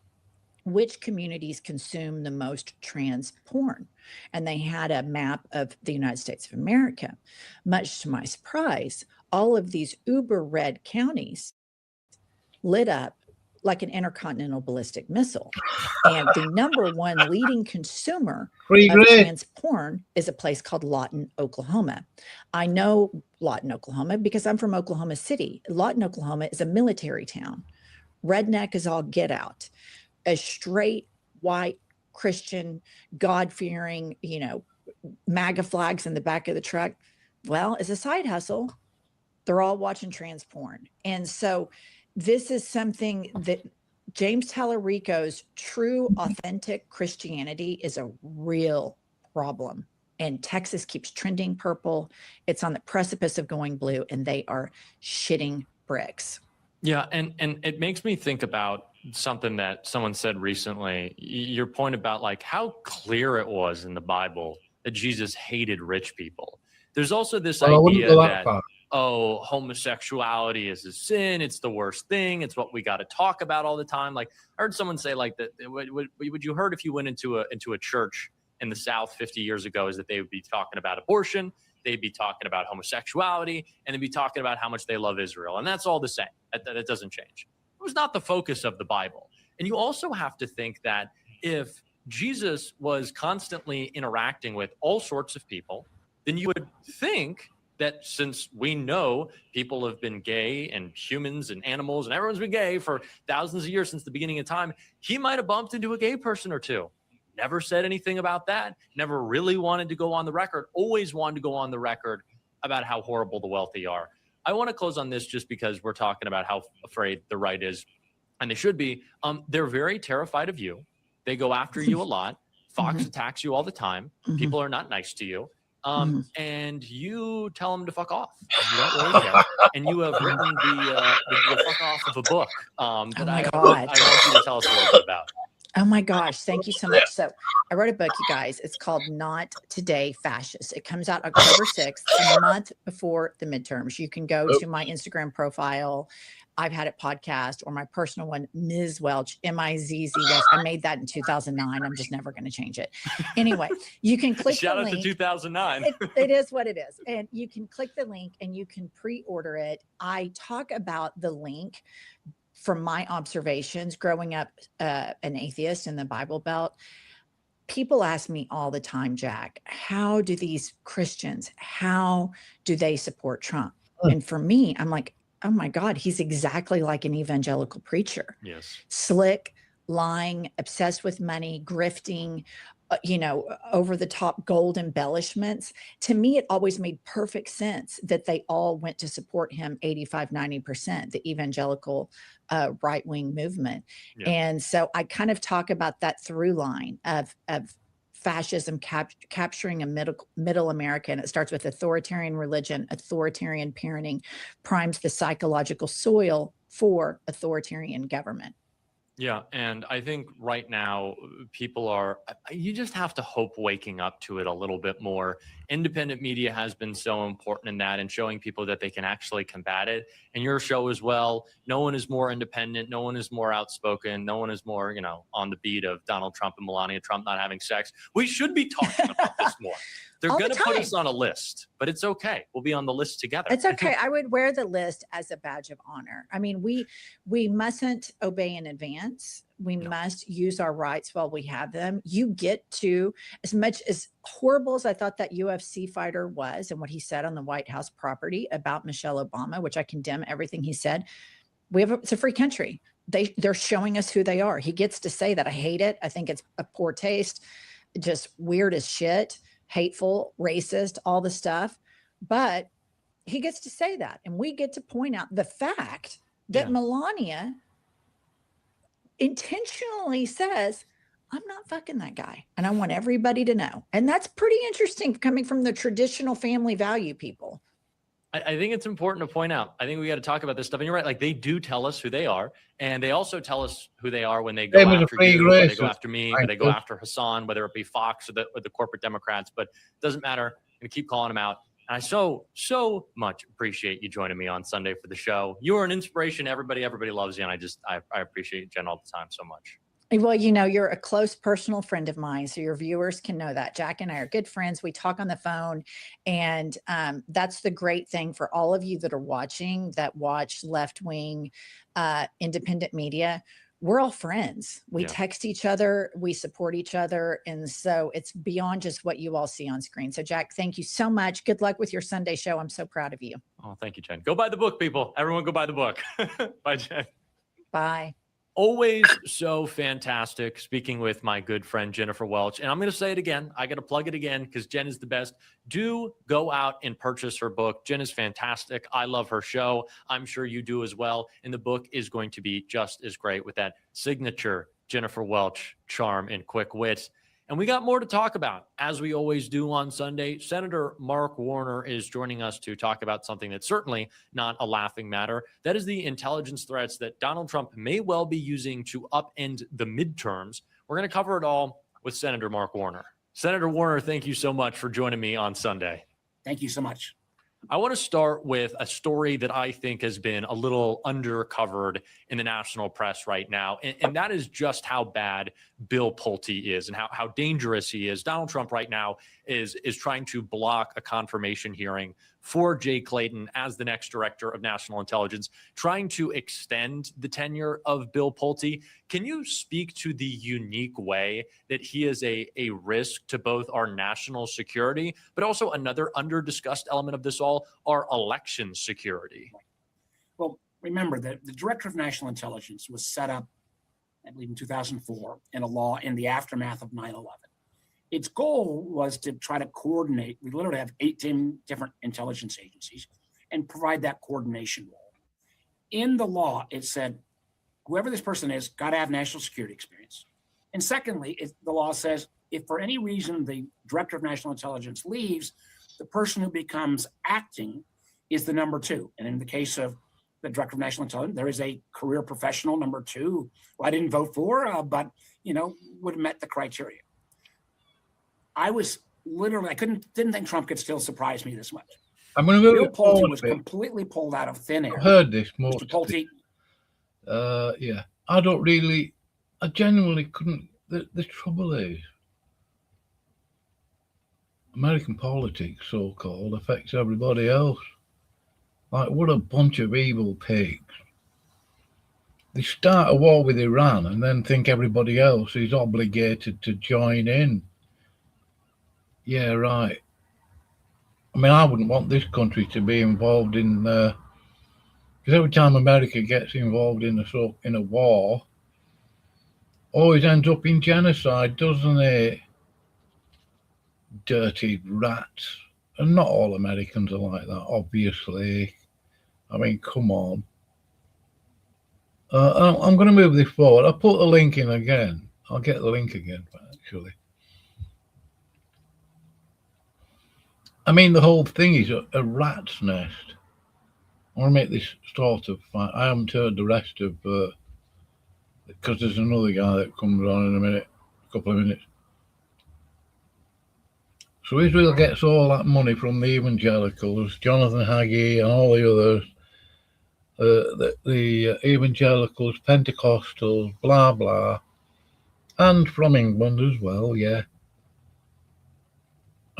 which communities consume the most trans porn. And they had a map of the United States of America. Much to my surprise, all of these uber red counties lit up like an intercontinental ballistic missile. And the number one leading consumer of trans porn is a place called Lawton, Oklahoma. I know Lawton, Oklahoma, because I'm from Oklahoma City. Lawton, Oklahoma is a military town. Redneck is all get out. A straight white Christian, God-fearing, you know, MAGA flags in the back of the truck. Well, as a side hustle, they're all watching trans porn. And so this is something that James Tallarico's true, authentic Christianity is a real problem. And Texas keeps trending purple. It's on the precipice of going blue, and they are shitting bricks. Yeah, and it makes me think about something that someone said recently. Your point about like how clear it was in the Bible that Jesus hated rich people. There's also this idea that homosexuality is a sin. It's the worst thing. It's what we got to talk about all the time. Like I heard someone say like that. Would you heard if you went into a church in the South 50 years ago is that they would be talking about abortion, they'd be talking about homosexuality, and they'd be talking about how much they love Israel. And that's all the same. That doesn't change. It was not the focus of the Bible. And you also have to think that if Jesus was constantly interacting with all sorts of people, then you would think that since we know people have been gay and humans and animals and everyone's been gay for thousands of years since the beginning of time, he might have bumped into a gay person or two. Never said anything about that. Never really wanted to go on the record. Always wanted to go on the record about how horrible the wealthy are. I want to close on this just because we're talking about how afraid the right is, and they should be. They're very terrified of you. They go after you a lot. Fox attacks you all the time. People are not nice to you. And you tell them to fuck off. You don't really care. And you have written the fuck off of a book that I want you to tell us a little bit about. Oh my gosh, thank you so much. So I wrote a book, you guys. It's called Not Today Fascist. It comes out October 6th, a month before the midterms. You can go to my Instagram profile. I've had it podcast, or my personal one, Ms. Welch, MIZZ Welch. I made that in 2009. I'm just never going to change it. Anyway, you can click Shout the out link. to 2009. It is what it is. And you can click the link and you can pre-order it. I talk about the link from my observations growing up an atheist in the Bible Belt. People ask me all the time, Jack, how do these Christians, how do they support Trump? And for me, I'm like, oh my God, he's exactly like an evangelical preacher. Yes. Slick, lying, obsessed with money, grifting, over the top gold embellishments. To me, it always made perfect sense that they all went to support him 85, 90%, the evangelical right-wing movement. Yeah. And so I kind of talk about that through line of fascism capturing a middle America. And it starts with authoritarian religion, authoritarian parenting, primes the psychological soil for authoritarian government. Yeah. And I think right now you just have to hope waking up to it a little bit more. Independent media has been so important in that and showing people that they can actually combat it. And your show as well. No one is more independent. No one is more outspoken. No one is more, on the beat of Donald Trump and Melania Trump not having sex. We should be talking about this more. They're going to put us on a list, but it's okay. We'll be on the list together. It's okay. I would wear the list as a badge of honor. I mean, we mustn't obey in advance. We must use our rights while we have them. You get to, as much as horrible as I thought that UFC fighter was and what he said on the White House property about Michelle Obama, which I condemn everything he said. It's a free country. They're showing us who they are. He gets to say that. I hate it. I think it's a poor taste, just weird as shit. Hateful, racist, all the stuff. But he gets to say that. And we get to point out the fact that Melania intentionally says, I'm not fucking that guy. And I want everybody to know. And that's pretty interesting coming from the traditional family value people. I think it's important to point out. I think we got to talk about this stuff. And you're right. Like they do tell us who they are. And they also tell us who they are when they go after you, when they go after me, when they go after Hassan, whether it be Fox or the corporate Democrats. But it doesn't matter. I'm going to keep calling them out. And I so much appreciate you joining me on Sunday for the show. You are an inspiration. Everybody loves you. And I appreciate you, Jen, all the time so much. Well, you're a close personal friend of mine, so your viewers can know that. Jack and I are good friends. We talk on the phone, and that's the great thing for all of you that are watching, that watch left-wing independent media. We're all friends. We text each other. We support each other. And so it's beyond just what you all see on screen. So, Jack, thank you so much. Good luck with your Sunday show. I'm so proud of you. Oh, thank you, Jen. Go buy the book, people. Everyone go buy the book. Bye, Jen. Bye. Always so fantastic speaking with my good friend Jennifer Welch. And I'm going to say it again. I got to plug it again because Jen is the best. Do go out and purchase her book. Jen is fantastic. I love her show. I'm sure you do as well. And the book is going to be just as great with that signature Jennifer Welch charm and quick wit. And we got more to talk about, as we always do on Sunday. Senator Mark Warner is joining us to talk about something that's certainly not a laughing matter. That is the intelligence threats that Donald Trump may well be using to upend the midterms. We're going to cover it all with Senator Mark Warner. Senator Warner, thank you so much for joining me on Sunday. Thank you so much. I want to start with a story that I think has been a little undercovered in the national press right now, and that is just how bad Bill Pulte is and how dangerous he is. Donald Trump right now is trying to block a confirmation hearing for Jay Clayton as the next director of national intelligence, trying to extend the tenure of Bill Pulte. Can you speak to the unique way that he is a risk to both our national security, but also another under-discussed element of this all, our election security? Well, remember that the director of national intelligence was set up, I believe, in 2004 in a law in the aftermath of 9/11. Its goal was to try to coordinate. We literally have 18 different intelligence agencies and provide that coordination role. In the law, it said, whoever this person is, got to have national security experience. And secondly, the law says, if for any reason the director of national intelligence leaves, the person who becomes acting is the number two. And in the case of the director of national intelligence, there is a career professional number two, who I didn't vote for, but would have met the criteria. I was literally, didn't think Trump could still surprise me this much. I'm going to Bill Pulte was completely pulled out of thin air. I've heard this most. Mr. Pulte. Yeah, I genuinely couldn't. The trouble is, American politics, so-called, affects everybody else. Like, what a bunch of evil pigs. They start a war with Iran and then think everybody else is obligated to join in. Yeah, right. I mean, I wouldn't want this country to be involved in, because every time America gets involved in a war, always ends up in genocide, doesn't it? Dirty rats. And not all Americans are like that, obviously. I mean, come on. I'm going to move this forward. I'll put the link in again. I'll get the link again, actually. I mean, the whole thing is a rat's nest. I want to make this sort of fun. I haven't heard the rest of, because there's another guy that comes on in a couple of minutes. So Israel gets all that money from the evangelicals, Jonathan Hagee and all the others, the evangelicals, Pentecostals, blah, blah, and from England as well, yeah.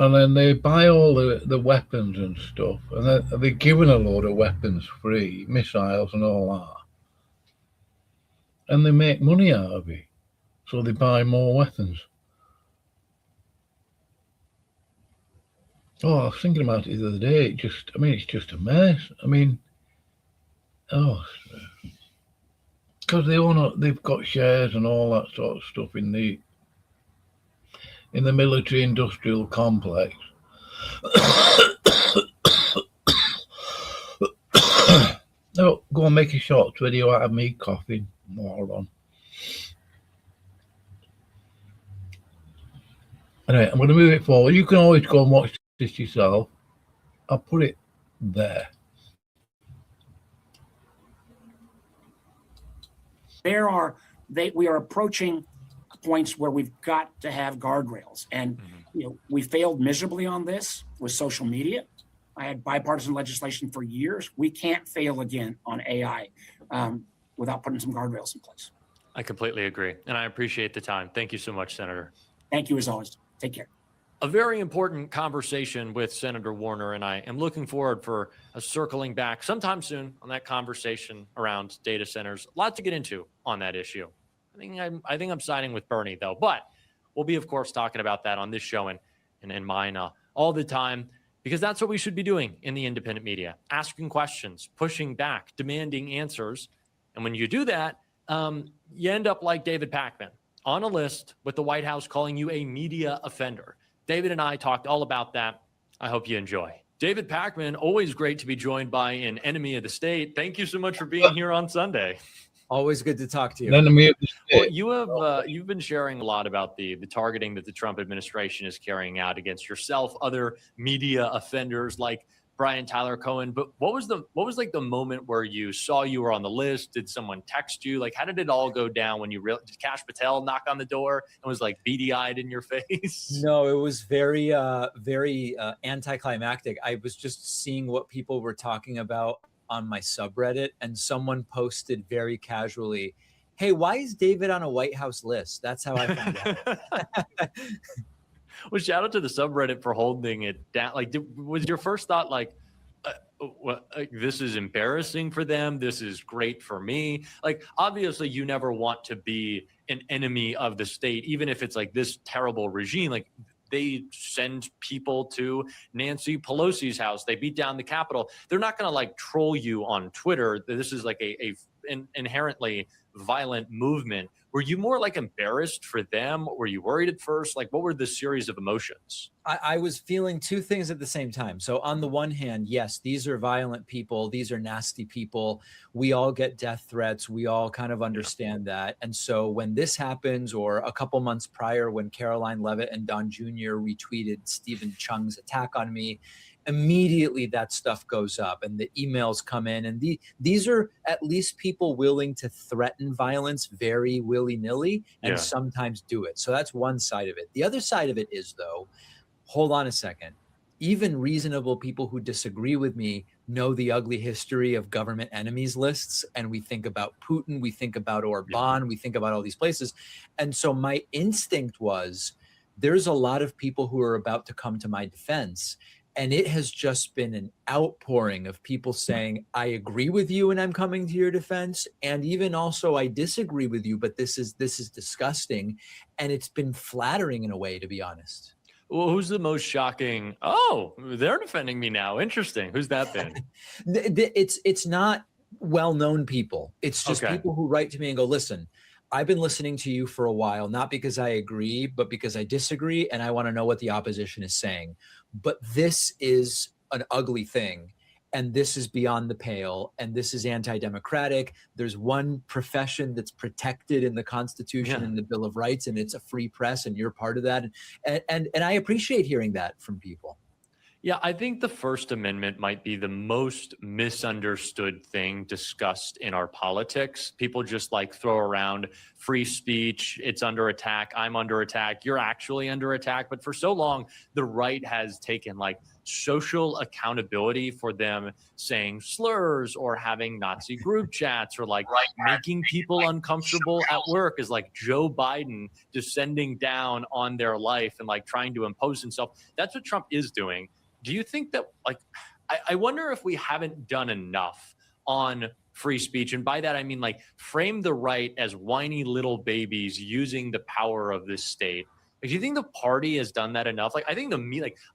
And then they buy all the weapons and stuff, and they're given a load of weapons free, missiles and all that. And they make money out of it, so they buy more weapons. Oh, I was thinking about it the other day. It's just a mess. I mean, because they've got shares and all that sort of stuff in the military-industrial complex. No, go and make a short video out of me coughing, moron. Anyway, I'm going to move it forward. You can always go and watch this yourself. I'll put it there. We are approaching points where we've got to have guardrails, and we failed miserably on this with social media. I had bipartisan legislation for years. We can't fail again on AI without putting some guardrails in place. I completely agree, and I appreciate the time. Thank you so much, Senator. Thank you as always. Take care. A very important conversation with Senator Warner, and I am looking forward for a circling back sometime soon on that conversation around data centers. A lot to get into on that issue. I think I'm siding with Bernie, though, but we'll be, of course, talking about that on this show and mine all the time, because that's what we should be doing in the independent media, asking questions, pushing back, demanding answers. And when you do that, you end up like David Pakman on a list with the White House calling you a media offender. David and I talked all about that. I hope you enjoy. David Pakman, always great to be joined by an enemy of the state. Thank you so much for being here on Sunday. Always good to talk to you. Enemy of the state. Well, you've been sharing a lot about the targeting that the Trump administration is carrying out against yourself, other media offenders like Brian Tyler Cohen. But what was like the moment where you saw you were on the list? Did someone text you? Like, how did it all go down when did Kash Patel knock on the door and was like beady-eyed in your face? No, it was very anticlimactic. I was just seeing what people were talking about on my subreddit, and someone posted very casually, "Hey, why is David on a White House list?" That's how I found out. Well, shout out to the subreddit for holding it down. Like, was your first thought like, this is embarrassing for them, this is great for me? Like, obviously you never want to be an enemy of the state, even if it's like this terrible regime. Like, they send people to Nancy Pelosi's house, they beat down the Capitol. They're not going to like troll you on Twitter. This is like an inherently violent movement. Were you more like embarrassed for them? Were you worried at first? Like, what were the series of emotions? I was feeling two things at the same time. So on the one hand, yes, these are violent people. These are nasty people. We all get death threats. We all kind of understand that. And so when this happens, or a couple months prior when Caroline Leavitt and Don Jr. retweeted Stephen Chung's attack on me, immediately that stuff goes up and the emails come in, and these are at least people willing to threaten violence very willy-nilly and sometimes do it. So that's one side of it. The other side of it is, though, hold on a second, even reasonable people who disagree with me know the ugly history of government enemies lists, and we think about Putin, we think about Orban, we think about all these places. And so my instinct was, there's a lot of people who are about to come to my defense. And it has just been an outpouring of people saying, I agree with you and I'm coming to your defense. And even also, I disagree with you, but this is disgusting. And it's been flattering in a way, to be honest. Well, who's the most shocking? Oh, they're defending me now. Interesting. Who's that been? It's not well-known people. It's just people who write to me and go, listen, I've been listening to you for a while, not because I agree, but because I disagree, and I want to know what the opposition is saying. But this is an ugly thing, and this is beyond the pale, and this is anti-democratic. There's one profession that's protected in the Constitution and the Bill of Rights, and it's a free press, and you're part of that. And I appreciate hearing that from people. Yeah, I think the First Amendment might be the most misunderstood thing discussed in our politics. People just like throw around free speech, it's under attack, I'm under attack, you're actually under attack. But for so long, the right has taken like social accountability for them saying slurs or having Nazi group chats or like making people uncomfortable at work is like Joe Biden descending down on their life and like trying to impose himself. That's what Trump is doing. Do you think that, like, I wonder if we haven't done enough on free speech? And by that, I mean, like, frame the right as whiny little babies using the power of this state. Like, do you think the party has done that enough? Like, I think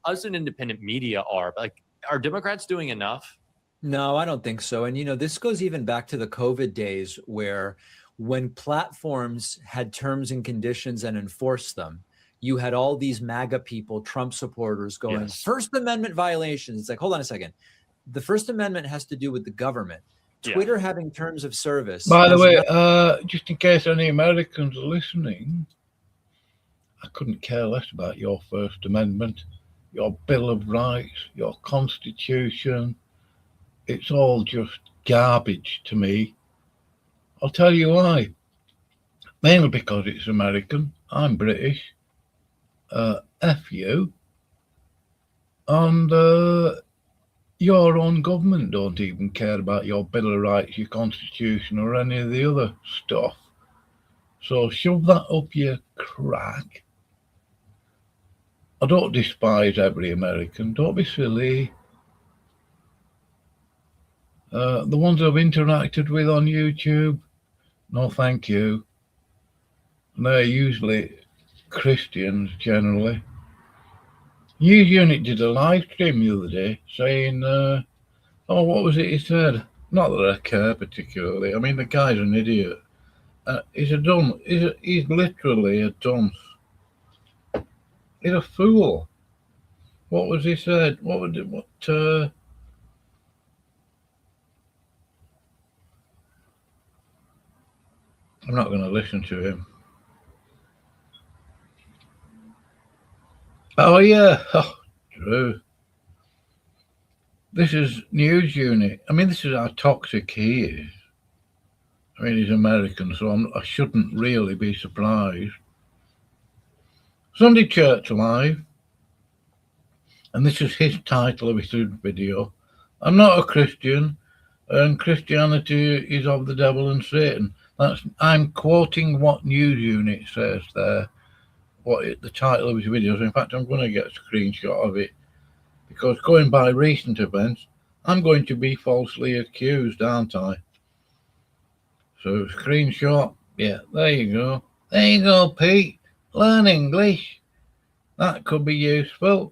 us and independent media are, but like, are Democrats doing enough? No, I don't think so. And, you know, this goes even back to the COVID days where when platforms had terms and conditions and enforced them, you had all these MAGA people, Trump supporters going, First Amendment violations. It's like, hold on a second. The First Amendment has to do with the government. Twitter having terms of service. By the way, just in case any Americans are listening, I couldn't care less about your First Amendment, your Bill of Rights, your Constitution. It's all just garbage to me. I'll tell you why. Mainly because it's American. I'm British. F you, and your own government don't even care about your Bill of Rights, your Constitution, or any of the other stuff. So shove that up your crack. I don't despise every American. Don't be silly. The ones I've interacted with on YouTube, no thank you. And they're usually Christians generally. News Unit did a live stream the other day saying, what was it he said? Not that I care particularly. I mean, the guy's an idiot. He's a dumb. He's literally a dunce. He's a fool. What was he said? What would it? What? I'm not going to listen to him. Oh yeah, oh, true. This is news unit. I mean, this is how toxic he is. I mean, he's American, so I shouldn't really be surprised. Sunday Church Live, and this is his title of his video. I'm not a Christian, and Christianity is of the devil and Satan. I'm quoting what news unit says there. The title of his videos. In fact, I'm going to get a screenshot of it, because going by recent events, I'm going to be falsely accused, aren't I? So screenshot, yeah, there you go. There you go, Pete. Learn English. That could be useful.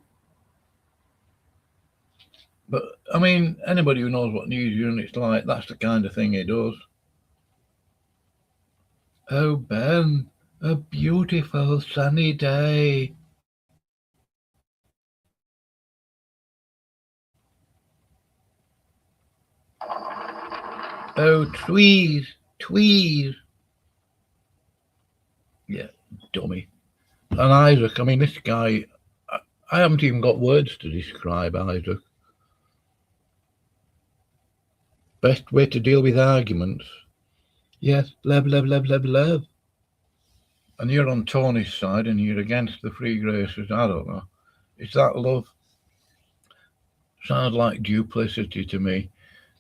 But, I mean, anybody who knows what news unit's like, that's the kind of thing he does. Oh, Ben, a beautiful sunny day. Oh, tweeze. Yeah, dummy. And Isaac, I mean, this guy, I haven't even got words to describe Isaac. Best way to deal with arguments. Yes, love. And you're on Tony's side and you're against the free graces. I don't know. Is that love? Sounds like duplicity to me.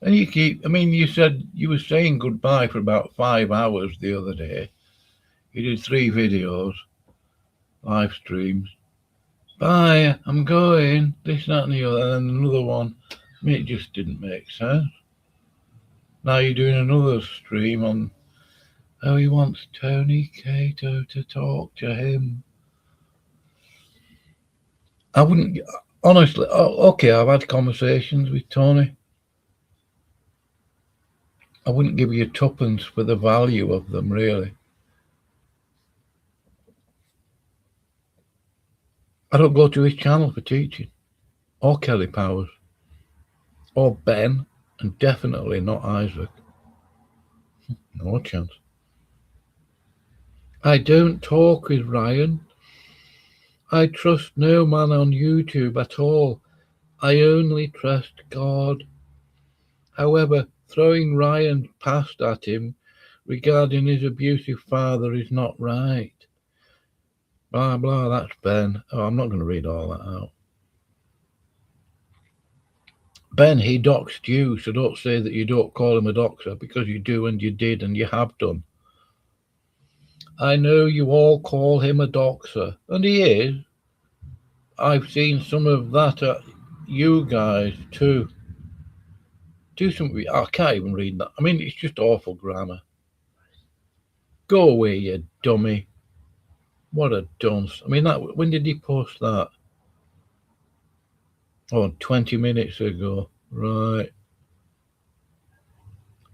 And you keep, I mean, you were saying goodbye for about 5 hours the other day. You did 3 videos, live streams. Bye, I'm going, this, that, and the other, and another one. I mean, it just didn't make sense. Now you're doing another stream on how he wants Tony Cato to talk to him. I wouldn't, honestly, okay, I've had conversations with Tony. I wouldn't give you 2pence for the value of them, really. I don't go to his channel for teaching, or Kelly Powers, or Ben, and definitely not Isaac. No chance. I don't talk with Ryan. I trust no man on YouTube at all. I only trust God. However, throwing Ryan past at him regarding his abusive father is not right. Blah, blah, that's Ben. Oh, I'm not going to read all that out. Ben, he doxed you, so don't say that you don't call him a doxer, because you do and you did and you have done. I know you all call him a doxer, and he is. I've seen some of that at you guys too. Do something. I can't even read that. I mean, it's just awful grammar. Go away, you dummy. What a dunce. I mean, when did he post that? Oh, 20 minutes ago. Right.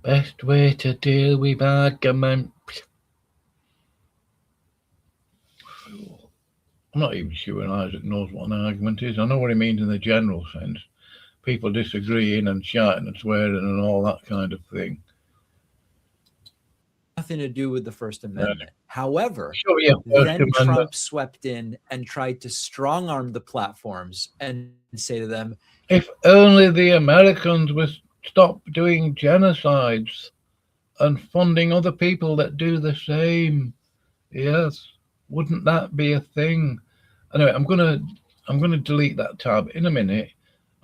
Best way to deal with argument. I'm not even sure Isaac knows what an argument is. I know what he means in the general sense. People disagreeing and shouting and swearing and all that kind of thing. Nothing to do with the First Amendment. However, then Trump swept in and tried to strong arm the platforms and say to them, if only the Americans would stop doing genocides and funding other people that do the same. Yes, wouldn't that be a thing? Anyway, I'm gonna delete that tab in a minute.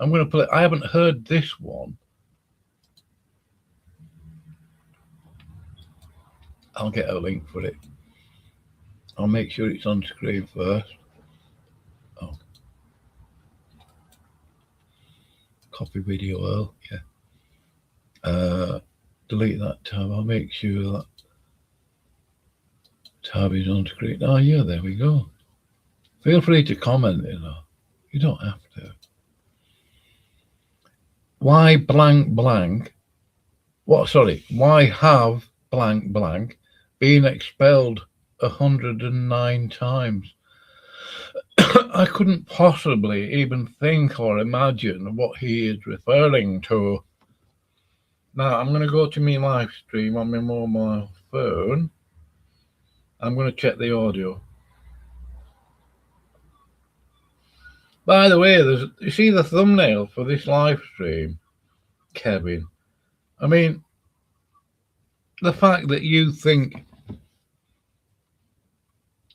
I'm gonna play. I haven't heard this one. I'll get a link for it. I'll make sure it's on screen first. Oh, copy video Earl. Yeah. Delete that tab. I'll make sure that tab is on screen. Oh yeah, there we go. Feel free to comment, you know. You don't have to. Why blank blank? What? Sorry. Why have blank blank been expelled 109 times. I couldn't possibly even think or imagine what he is referring to. Now, I'm going to go to my live stream on my mobile phone. I'm going to check the audio. By the way, you see the thumbnail for this live stream, Kevin? I mean, the fact that you think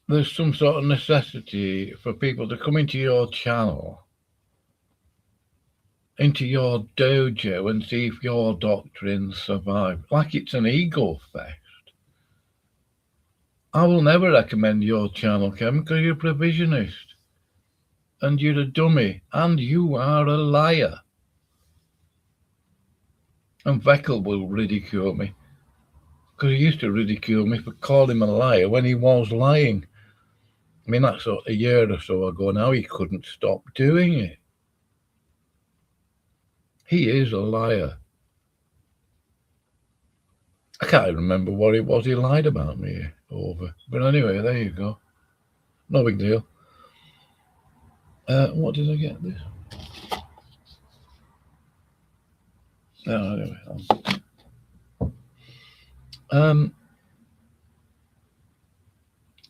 there's some sort of necessity for people to come into your channel, into your dojo, and see if your doctrines survive, like it's an ego fest. I will never recommend your channel, Kevin, because you're a provisionist, and you're a dummy, and you are a liar. And Veckel will ridicule me, because he used to ridicule me for calling him a liar when he was lying. I mean, that's a year or so ago now. He couldn't stop doing it. He is a liar. I can't remember what it was he lied about me over. But anyway, there you go. No big deal. What did I get this? No, anyway.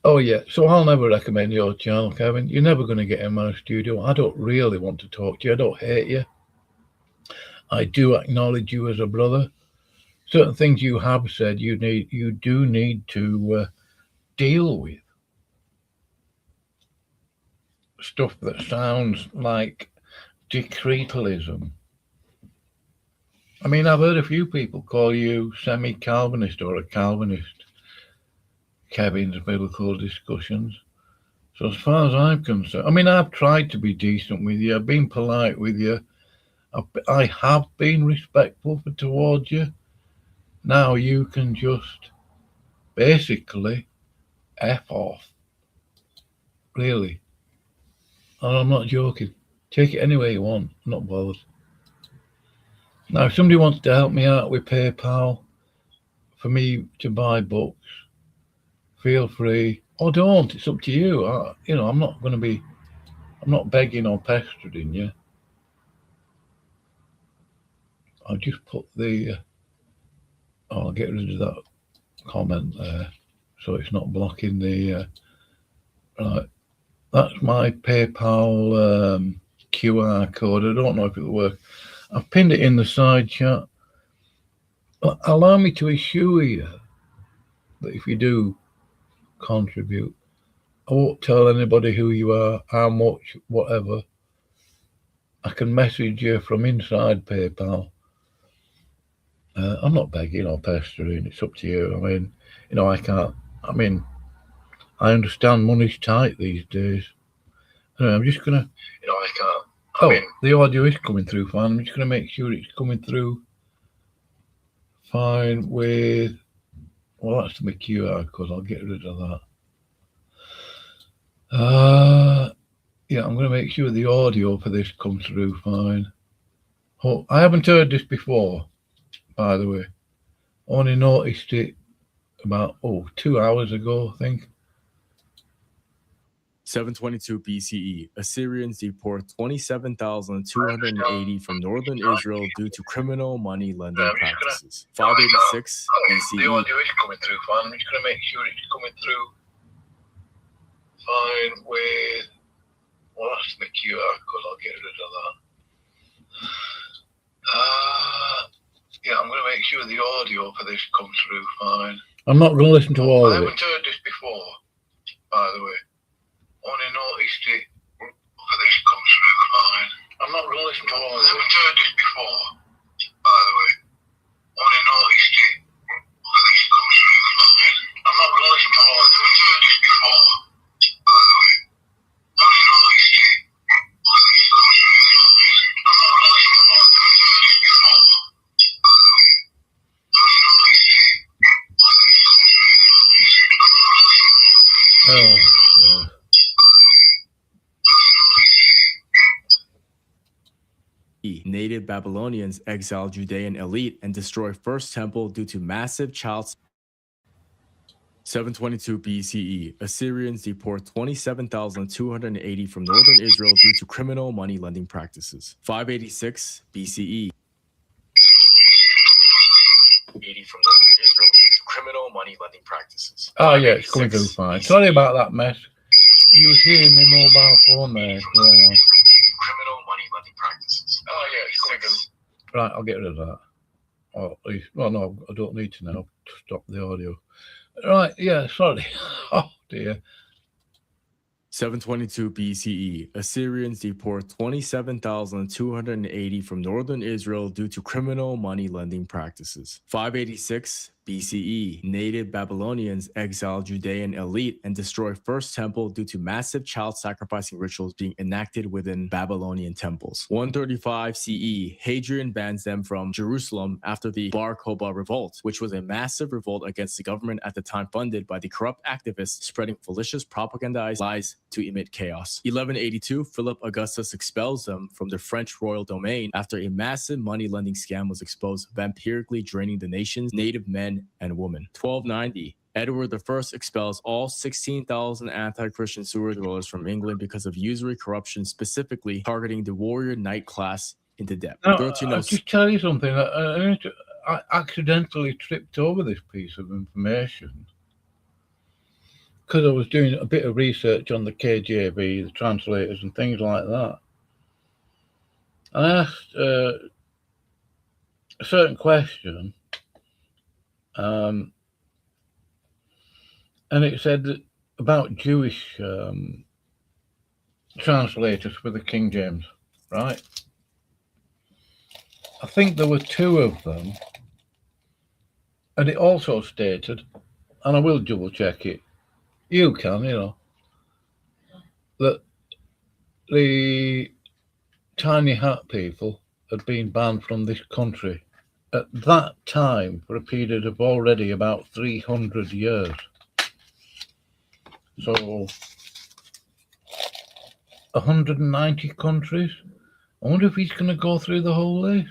Oh yeah, so I'll never recommend your channel, Kevin. You're never going to get in my studio. I don't really want to talk to you. I don't hate you. I do acknowledge you as a brother. Certain things you have said you do need to deal with. Stuff that sounds like decretalism. I mean, I've heard a few people call you semi-Calvinist or a Calvinist, Kevin's biblical discussions. So as far as I'm concerned, I mean, I've tried to be decent with you. I've been polite with you. I have been respectful towards you. Now you can just basically F off. Really. And I'm not joking. Take it any way you want. I'm not bothered. Now, if somebody wants to help me out with PayPal for me to buy books, feel free. Or don't. It's up to you. I'm not begging or pestering you. I'll just put I'll get rid of that comment there so it's not blocking the, right. That's my PayPal QR code. I don't know if it'll work. I've pinned it in the side chat. Allow me to assure you that if you do contribute, I won't tell anybody who you are, how much, whatever. I can message you from inside PayPal. I'm not begging or pestering. It's up to you. I mean, I can't. I mean, I understand money's tight these days. Anyway, I'm just gonna. I can't. The audio is coming through fine. I'm just gonna make sure it's coming through fine with. Well, that's my QR code. I'll get rid of that. Yeah, I'm gonna make sure the audio for this comes through fine. Oh, I haven't heard this before, by the way. Only noticed it about 2 hours ago, I think. 722 BCE, Assyrians deport 27,280 from northern Israel due to criminal money lending practices. 586 BCE. The audio is coming through fine. I'm just going to make sure it's coming through fine with. Well, that's the QR code. I'll get rid of that. Yeah, I'm going to make sure the audio for this comes through fine. I'm not going to listen to all of it. I haven't heard this before, by the way. Only noticed it for this comes through fine. I'm not going to listen to all of it. I haven't heard this before, by the way. Only noticed it for this comes through fine. I'm not going to listen to all of it. I haven't heard this before, by the way. Only noticed it for this comes through fine. I'm not going to listen to all of it. I haven't heard this before, by the way. Only noticed it for this comes through fine. I'm not going to listen to all of it. Native Babylonians exile Judean elite and destroy First Temple due to massive child 722 BCE, Assyrians deport 27,280 from northern Israel due to criminal money lending practices. 586 BCE, 80 from northern Israel due to criminal money lending practices. Oh yeah, it's coming through fine. Sorry about that mess. You was hearing my mobile phone there going on. Criminal money lending practices. Oh yeah, it's coming through. Right, I'll get rid of that. Or at least, well, no, I don't need to now. Stop the audio. Right, yeah, sorry. Oh dear. 722 BCE, Assyrians deport 27,280 from northern Israel due to criminal money lending practices. 586 BCE, native Babylonians exile Judean elite and destroy First Temple due to massive child sacrificing rituals being enacted within Babylonian temples. 135 CE, Hadrian bans them from Jerusalem after the Bar Kokhba revolt, which was a massive revolt against the government at the time funded by the corrupt activists spreading fallacious propagandized lies to emit chaos. 1182, Philip Augustus expels them from the French royal domain after a massive money lending scam was exposed, vampirically draining the nation's native men and women. 1290, Edward I expels all 16,000 anti-Christian sewer dwellers from England because of usury corruption, specifically targeting the warrior knight class into debt. Now, I'll just tell you something. I accidentally tripped over this piece of information because I was doing a bit of research on the KJV, the translators and things like that. I asked a certain question, and it said that about Jewish translators for the King James, right? I think there were 2 of them, and it also stated, and I will double check it, you can, that the tiny hat people had been banned from this country at that time for a period of already about 300 years. So 190 countries. I wonder if he's going to go through the whole list.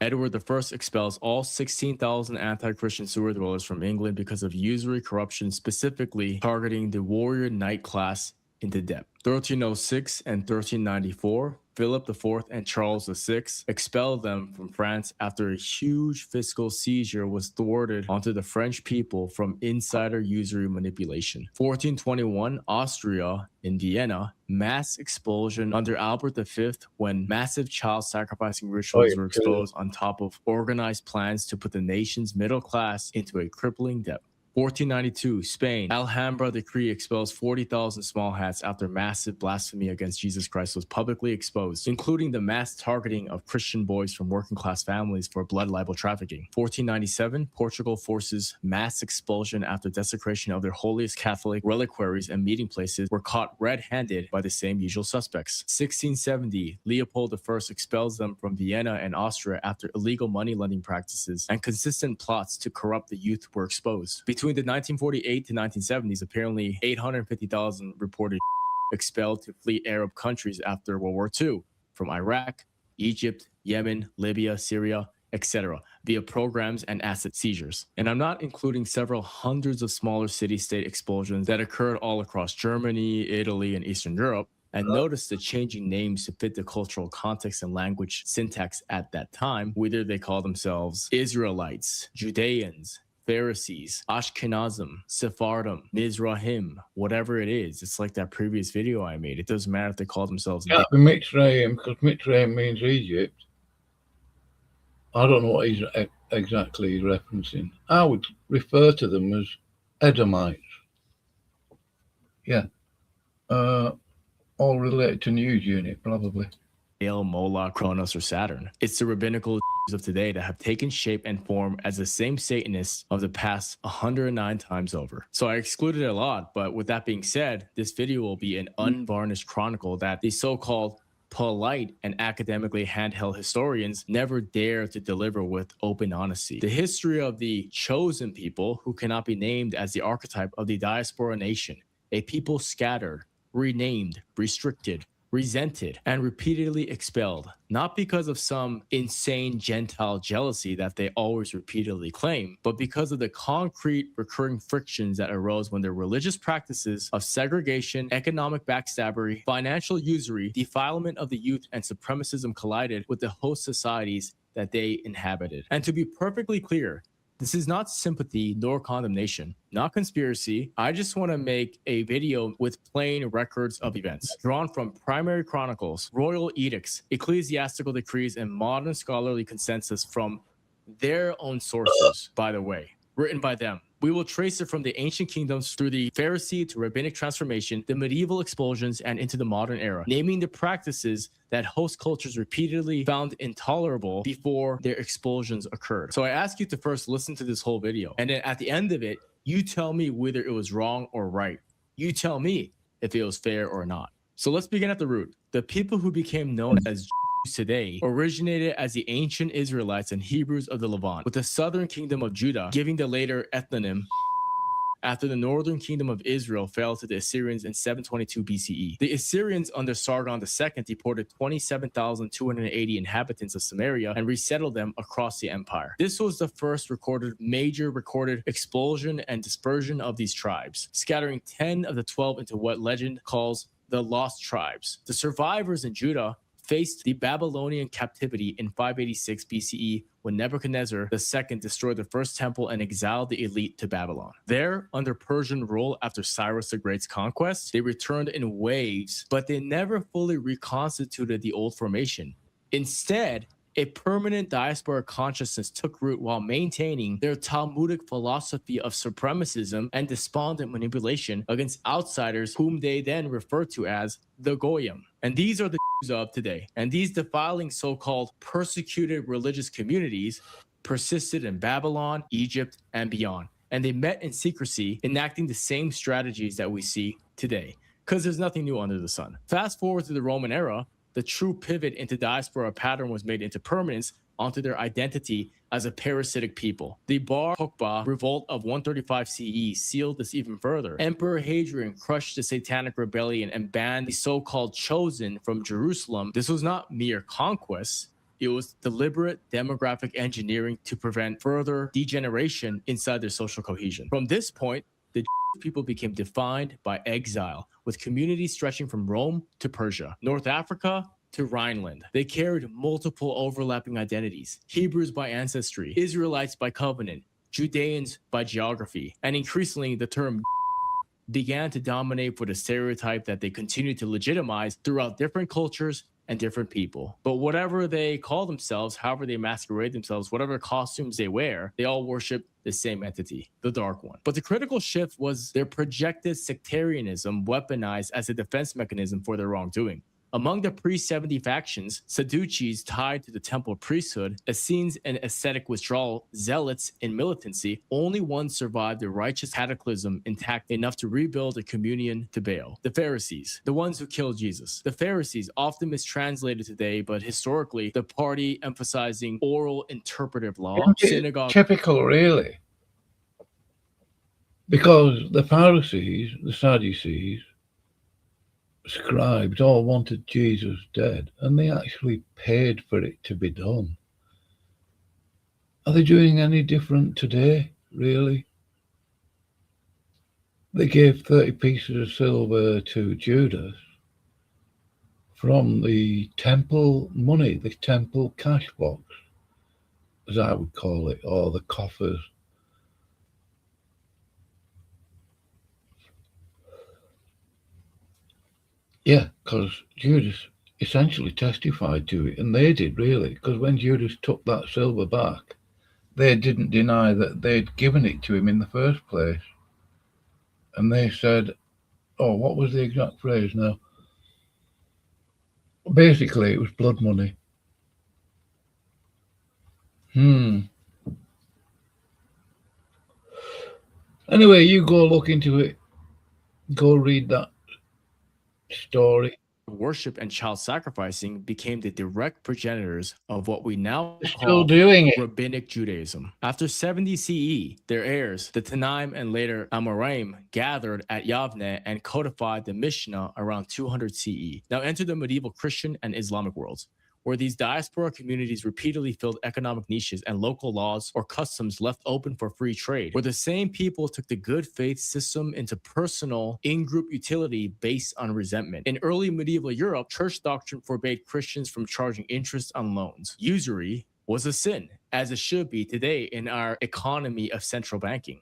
Edward I expels all 16,000 anti-Christian sewer dwellers from England because of usury corruption, specifically targeting the warrior knight class into debt. 1306 and 1394, Philip IV and Charles VI expelled them from France after a huge fiscal seizure was thwarted onto the French people from insider usury manipulation. 1421, Austria in Vienna, mass expulsion under Albert V when massive child sacrificing rituals were exposed on top of organized plans to put the nation's middle class into a crippling debt. 1492, Spain. Alhambra decree expels 40,000 small hats after massive blasphemy against Jesus Christ was publicly exposed, including the mass targeting of Christian boys from working class families for blood libel trafficking. 1497, Portugal forces mass expulsion after desecration of their holiest Catholic reliquaries and meeting places were caught red-handed by the same usual suspects. 1670, Leopold I expels them from Vienna and Austria after illegal money lending practices and consistent plots to corrupt the youth were exposed. Between the 1948 to 1970s, apparently 850,000 reported expelled to flee Arab countries after World War II from Iraq, Egypt, Yemen, Libya, Syria, etc. via programs and asset seizures. And I'm not including several hundreds of smaller city-state expulsions that occurred all across Germany, Italy, and Eastern Europe. And notice the changing names to fit the cultural context and language syntax at that time, whether they call themselves Israelites, Judeans, Pharisees, Ashkenazim, Sephardim, Mizrahim, whatever it is. It's like that previous video I made. It doesn't matter if they call themselves. Yeah, Mitzrayim, because Mitzrayim means Egypt. I don't know what he's exactly referencing. I would refer to them as Edomites. Yeah. All related to news unit, probably. El, Moloch, Kronos, or Saturn. It's the rabbinical of today that have taken shape and form as the same Satanists of the past 109 times over. So I excluded a lot, but with that being said, this video will be an unvarnished chronicle that the so-called polite and academically handheld historians never dare to deliver with open honesty. The history of the chosen people who cannot be named as the archetype of the diaspora nation, a people scattered, renamed, restricted, resented, and repeatedly expelled, not because of some insane Gentile jealousy that they always repeatedly claim, but because of the concrete recurring frictions that arose when their religious practices of segregation, economic backstabbery, financial usury, defilement of the youth, and supremacism collided with the host societies that they inhabited. And to be perfectly clear, this is not sympathy nor condemnation, not conspiracy. I just want to make a video with plain records of events drawn from primary chronicles, royal edicts, ecclesiastical decrees, and modern scholarly consensus from their own sources, by the way, written by them. We will trace it from the ancient kingdoms through the Pharisee to rabbinic transformation, the medieval expulsions, and into the modern era, naming the practices that host cultures repeatedly found intolerable before their expulsions occurred. So I ask you to first listen to this whole video, and then at the end of it, you tell me whether it was wrong or right. You tell me if it was fair or not. So let's begin at the root. The people who became known as today originated as the ancient Israelites and Hebrews of the Levant, with the southern kingdom of Judah giving the later ethnonym after the northern kingdom of Israel fell to the Assyrians in 722 BCE. The Assyrians under Sargon II deported 27,280 inhabitants of Samaria and resettled them across the empire. This was the first major recorded expulsion and dispersion of these tribes, scattering 10 of the 12 into what legend calls the lost tribes. The survivors in Judah faced the Babylonian captivity in 586 BCE when Nebuchadnezzar II destroyed the first temple and exiled the elite to Babylon. There, under Persian rule after Cyrus the Great's conquest, they returned in waves, but they never fully reconstituted the old formation. Instead, a permanent diaspora consciousness took root while maintaining their Talmudic philosophy of supremacism and despondent manipulation against outsiders whom they then referred to as the Goyim. And these are the Jews of today. And these defiling so-called persecuted religious communities persisted in Babylon, Egypt, and beyond. And they met in secrecy, enacting the same strategies that we see today, because there's nothing new under the sun. Fast forward to the Roman era, the true pivot into diaspora pattern was made into permanence onto their identity as a parasitic people. The Bar Kokhba revolt of 135 CE sealed this even further. Emperor Hadrian crushed the satanic rebellion and banned the so-called chosen from Jerusalem. This was not mere conquest. It was deliberate demographic engineering to prevent further degeneration inside their social cohesion. From this point, the people became defined by exile, with communities stretching from Rome to Persia, North Africa to Rhineland. They carried multiple overlapping identities: Hebrews by ancestry, Israelites by covenant, Judeans by geography, and increasingly the term began to dominate for the stereotype that they continued to legitimize throughout different cultures and different people. But whatever they call themselves, however they masquerade themselves, whatever costumes they wear, they all worship the same entity, the Dark One. But the critical shift was their projected sectarianism weaponized as a defense mechanism for their wrongdoing. Among the pre-70 factions, Sadducees tied to the temple priesthood, Essenes and ascetic withdrawal, Zealots in militancy, only one survived the righteous cataclysm intact enough to rebuild a communion to Baal. The Pharisees, the ones who killed Jesus. The Pharisees, often mistranslated today, but historically, the party emphasizing oral interpretive law, synagogue. Typical, really. Because the Pharisees, the Sadducees, scribes all wanted Jesus dead, and they actually paid for it to be done. Are they doing any different today, really? They gave 30 pieces of silver to Judas from the temple money, the temple cash box, as I would call it, or the coffers. Yeah, because Judas essentially testified to it, and they did really, because when Judas took that silver back, they didn't deny that they'd given it to him in the first place. And they said, oh, what was the exact phrase now? Basically, it was blood money. Anyway, you go look into it. Go read that story. worship and child sacrificing became the direct progenitors of what we now They're still call doing it. Rabbinic Judaism. After 70 CE, their heirs, the Tanaim and later Amoraim, gathered at Yavne and codified the Mishnah around 200 CE. Now enter the medieval Christian and Islamic worlds, where these diaspora communities repeatedly filled economic niches and local laws or customs left open for free trade, where the same people took the good faith system into personal in-group utility based on resentment. In early medieval Europe, church doctrine forbade Christians from charging interest on loans. Usury was a sin, as it should be today in our economy of central banking.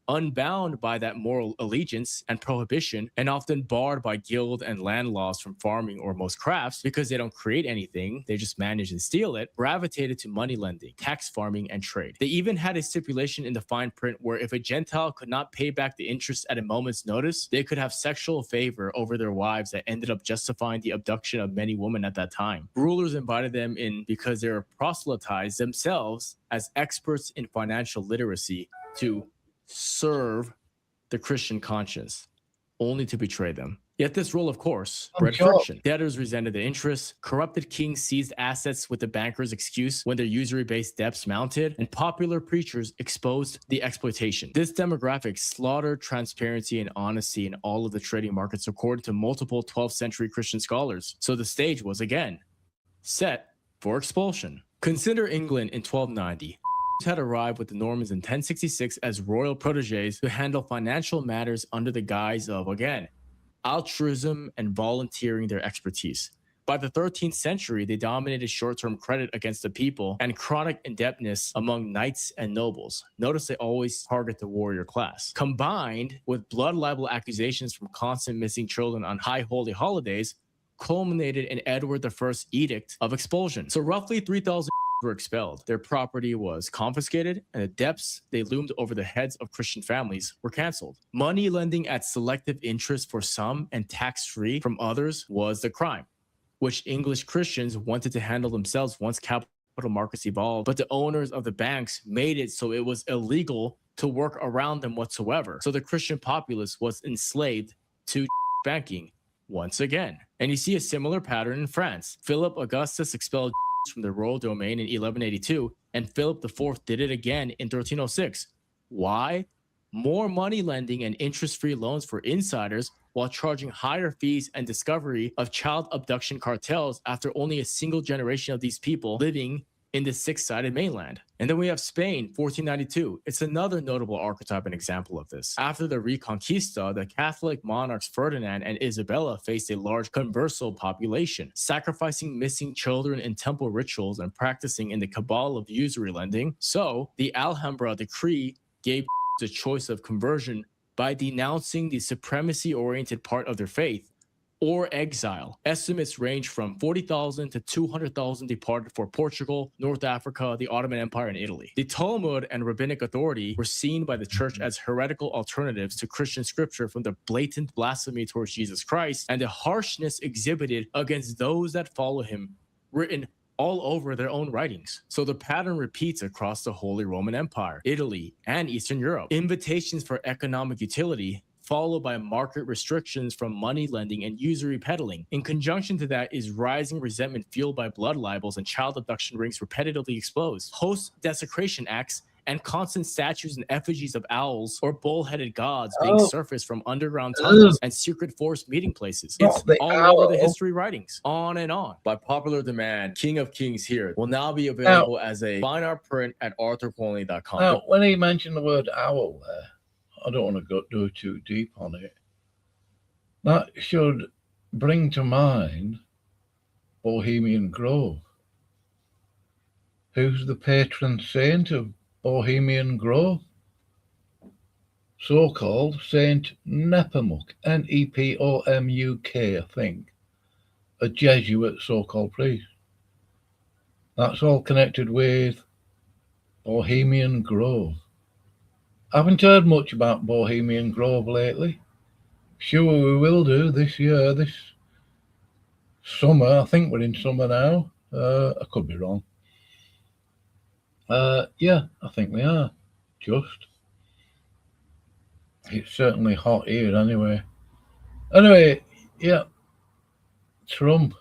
Unbound by that moral allegiance and prohibition, and often barred by guild and land laws from farming or most crafts because they don't create anything, they just manage and steal it, gravitated to money lending, tax farming, and trade. They even had a stipulation in the fine print where if a Gentile could not pay back the interest at a moment's notice, they could have sexual favor over their wives that ended up justifying the abduction of many women at that time. Rulers invited them in because they were proselytized themselves as experts in financial literacy to serve the Christian conscience, only to betray them. Yet this role, of course, bred friction. Debtors resented the interest, corrupted kings seized assets with the bankers' excuse when their usury-based debts mounted, and popular preachers exposed the exploitation. This demographic slaughtered transparency and honesty in all of the trading markets, according to multiple 12th century Christian scholars. So the stage was again set for expulsion. Consider England in 1290. Had arrived with the Normans in 1066 as royal proteges to handle financial matters under the guise of, again, altruism and volunteering their expertise. By the 13th century, they dominated short-term credit against the people and chronic indebtedness among knights and nobles. Notice they always target the warrior class. Combined with blood libel accusations from constant missing children on high holy holidays, culminated in Edward I's edict of expulsion. So roughly 3,000 were expelled. Their property was confiscated, and the debts they loomed over the heads of Christian families were canceled. Money lending at selective interest for some and tax-free from others was the crime, which English Christians wanted to handle themselves once capital markets evolved, but the owners of the banks made it so it was illegal to work around them whatsoever. So the Christian populace was enslaved to banking once again. And you see a similar pattern in France. Philip Augustus expelled from the royal domain in 1182, and Philip IV did it again in 1306. Why? More money lending and interest-free loans for insiders while charging higher fees and discovery of child abduction cartels after only a single generation of these people living in the six-sided mainland. And then we have Spain, 1492. It's another notable archetype and example of this. After the Reconquista, the Catholic monarchs Ferdinand and Isabella faced a large converso population, sacrificing missing children in temple rituals and practicing in the cabal of usury lending. So the Alhambra decree gave the choice of conversion by denouncing the supremacy-oriented part of their faith or exile. Estimates range from 40,000 to 200,000 departed for Portugal, North Africa, the Ottoman Empire, and Italy. The Talmud and rabbinic authority were seen by the church as heretical alternatives to Christian scripture from the blatant blasphemy towards Jesus Christ and the harshness exhibited against those that follow him, written all over their own writings. So the pattern repeats across the Holy Roman Empire, Italy, and Eastern Europe. Invitations for economic utility followed by market restrictions from money lending and usury peddling. In conjunction to that is rising resentment fueled by blood libels and child abduction rings repetitively exposed, host desecration acts, and constant statues and effigies of owls or bull-headed gods being surfaced from underground tunnels and secret forest meeting places. It's all over the history writings, on and on. By popular demand, King of Kings here will now be available as a fine art print at arthurquillenly.com. Now, when he mentioned the word owl there, I don't want to go too deep on it. That should bring to mind Bohemian Grove. Who's the patron saint of Bohemian Grove? So-called Saint Nepomuk, N-E-P-O-M-U-K, I think. A Jesuit so-called priest. That's all connected with Bohemian Grove. I haven't heard much about Bohemian Grove lately. Sure we will do this year, this summer. I think we're in summer now. I could be wrong. Yeah, I think we are. Just. It's certainly hot here anyway. Anyway, yeah. Trump.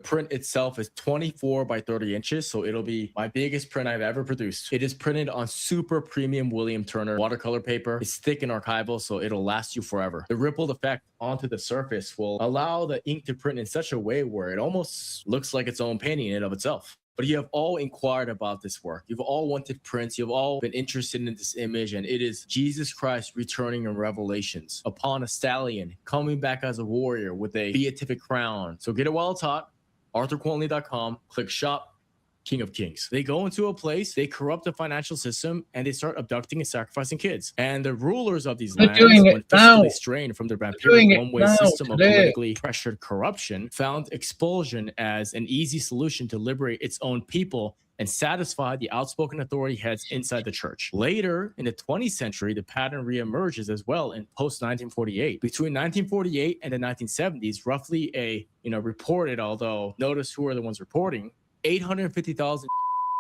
Print itself is 24 by 30 inches, so it'll be my biggest print I've ever produced. It is printed on super premium William Turner watercolor paper. It's thick and archival, so it'll last you forever. The rippled effect onto the surface will allow the ink to print in such a way where it almost looks like its own painting in and of itself. But you have all inquired about this work. You've all wanted prints. You've all been interested in this image, and it is Jesus Christ returning in Revelations upon a stallion, coming back as a warrior with a beatific crown. So get it while it's hot. ArthurQuillenly.com, click shop, King of Kings. They go into a place, they corrupt the financial system, and they start abducting and sacrificing kids. And the rulers of these lands, when fiscally strained from their vampiric one-way system of politically pressured corruption, found expulsion as an easy solution to liberate its own people and satisfy the outspoken authority heads inside the church. Later, in the 20th century, the pattern reemerges as well in post-1948. Between 1948 and the 1970s, roughly reported, although notice who are the ones reporting, 850,000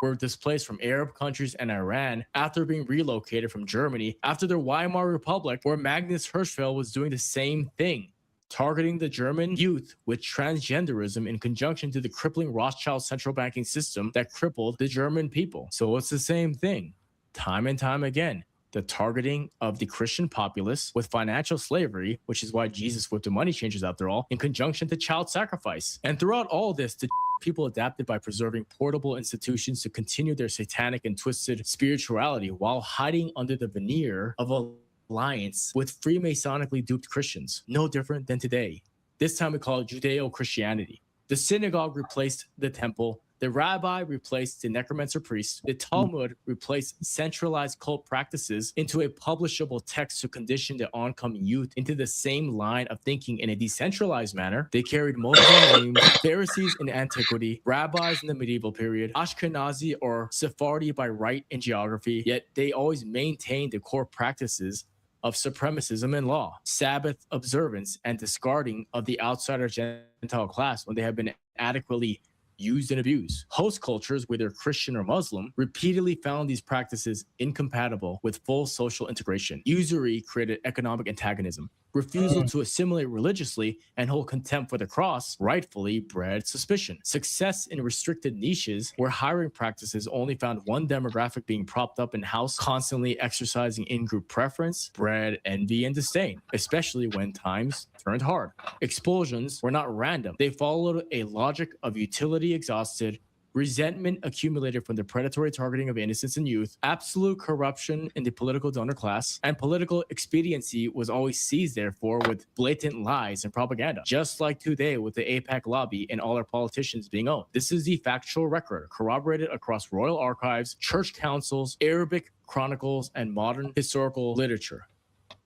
were displaced from Arab countries and Iran after being relocated from Germany after the Weimar Republic, where Magnus Hirschfeld was doing the same thing, targeting the German youth with transgenderism in conjunction to the crippling Rothschild central banking system that crippled the German people. So it's the same thing, time and time again. The targeting of the Christian populace with financial slavery, which is why Jesus whipped the money changers after all, in conjunction to child sacrifice. And throughout all this, the people adapted by preserving portable institutions to continue their satanic and twisted spirituality while hiding under the veneer of alliance with Freemasonically duped Christians. No different than today. This time we call it Judeo-Christianity. The synagogue replaced the temple. The rabbi replaced the necromancer priest. The Talmud replaced centralized cult practices into a publishable text to condition the oncoming youth into the same line of thinking in a decentralized manner. They carried multiple names: Pharisees in antiquity, rabbis in the medieval period, Ashkenazi or Sephardi by right and geography, yet they always maintained the core practices of supremacism and law, Sabbath observance, and discarding of the outsider Gentile class when they have been adequately used and abused. Host cultures, whether Christian or Muslim, repeatedly found these practices incompatible with full social integration. Usury created economic antagonism. Refusal to assimilate religiously and hold contempt for the cross rightfully bred suspicion. Success in restricted niches where hiring practices only found one demographic being propped up in house, constantly exercising in-group preference, bred envy and disdain, especially when times turned hard. Expulsions were not random. They followed a logic of utility exhausted, resentment accumulated from the predatory targeting of innocents and youth, absolute corruption in the political donor class, and political expediency was always seized, therefore, with blatant lies and propaganda, just like today with the AIPAC lobby and all our politicians being owned. This is the factual record, corroborated across royal archives, church councils, Arabic chronicles, and modern historical literature.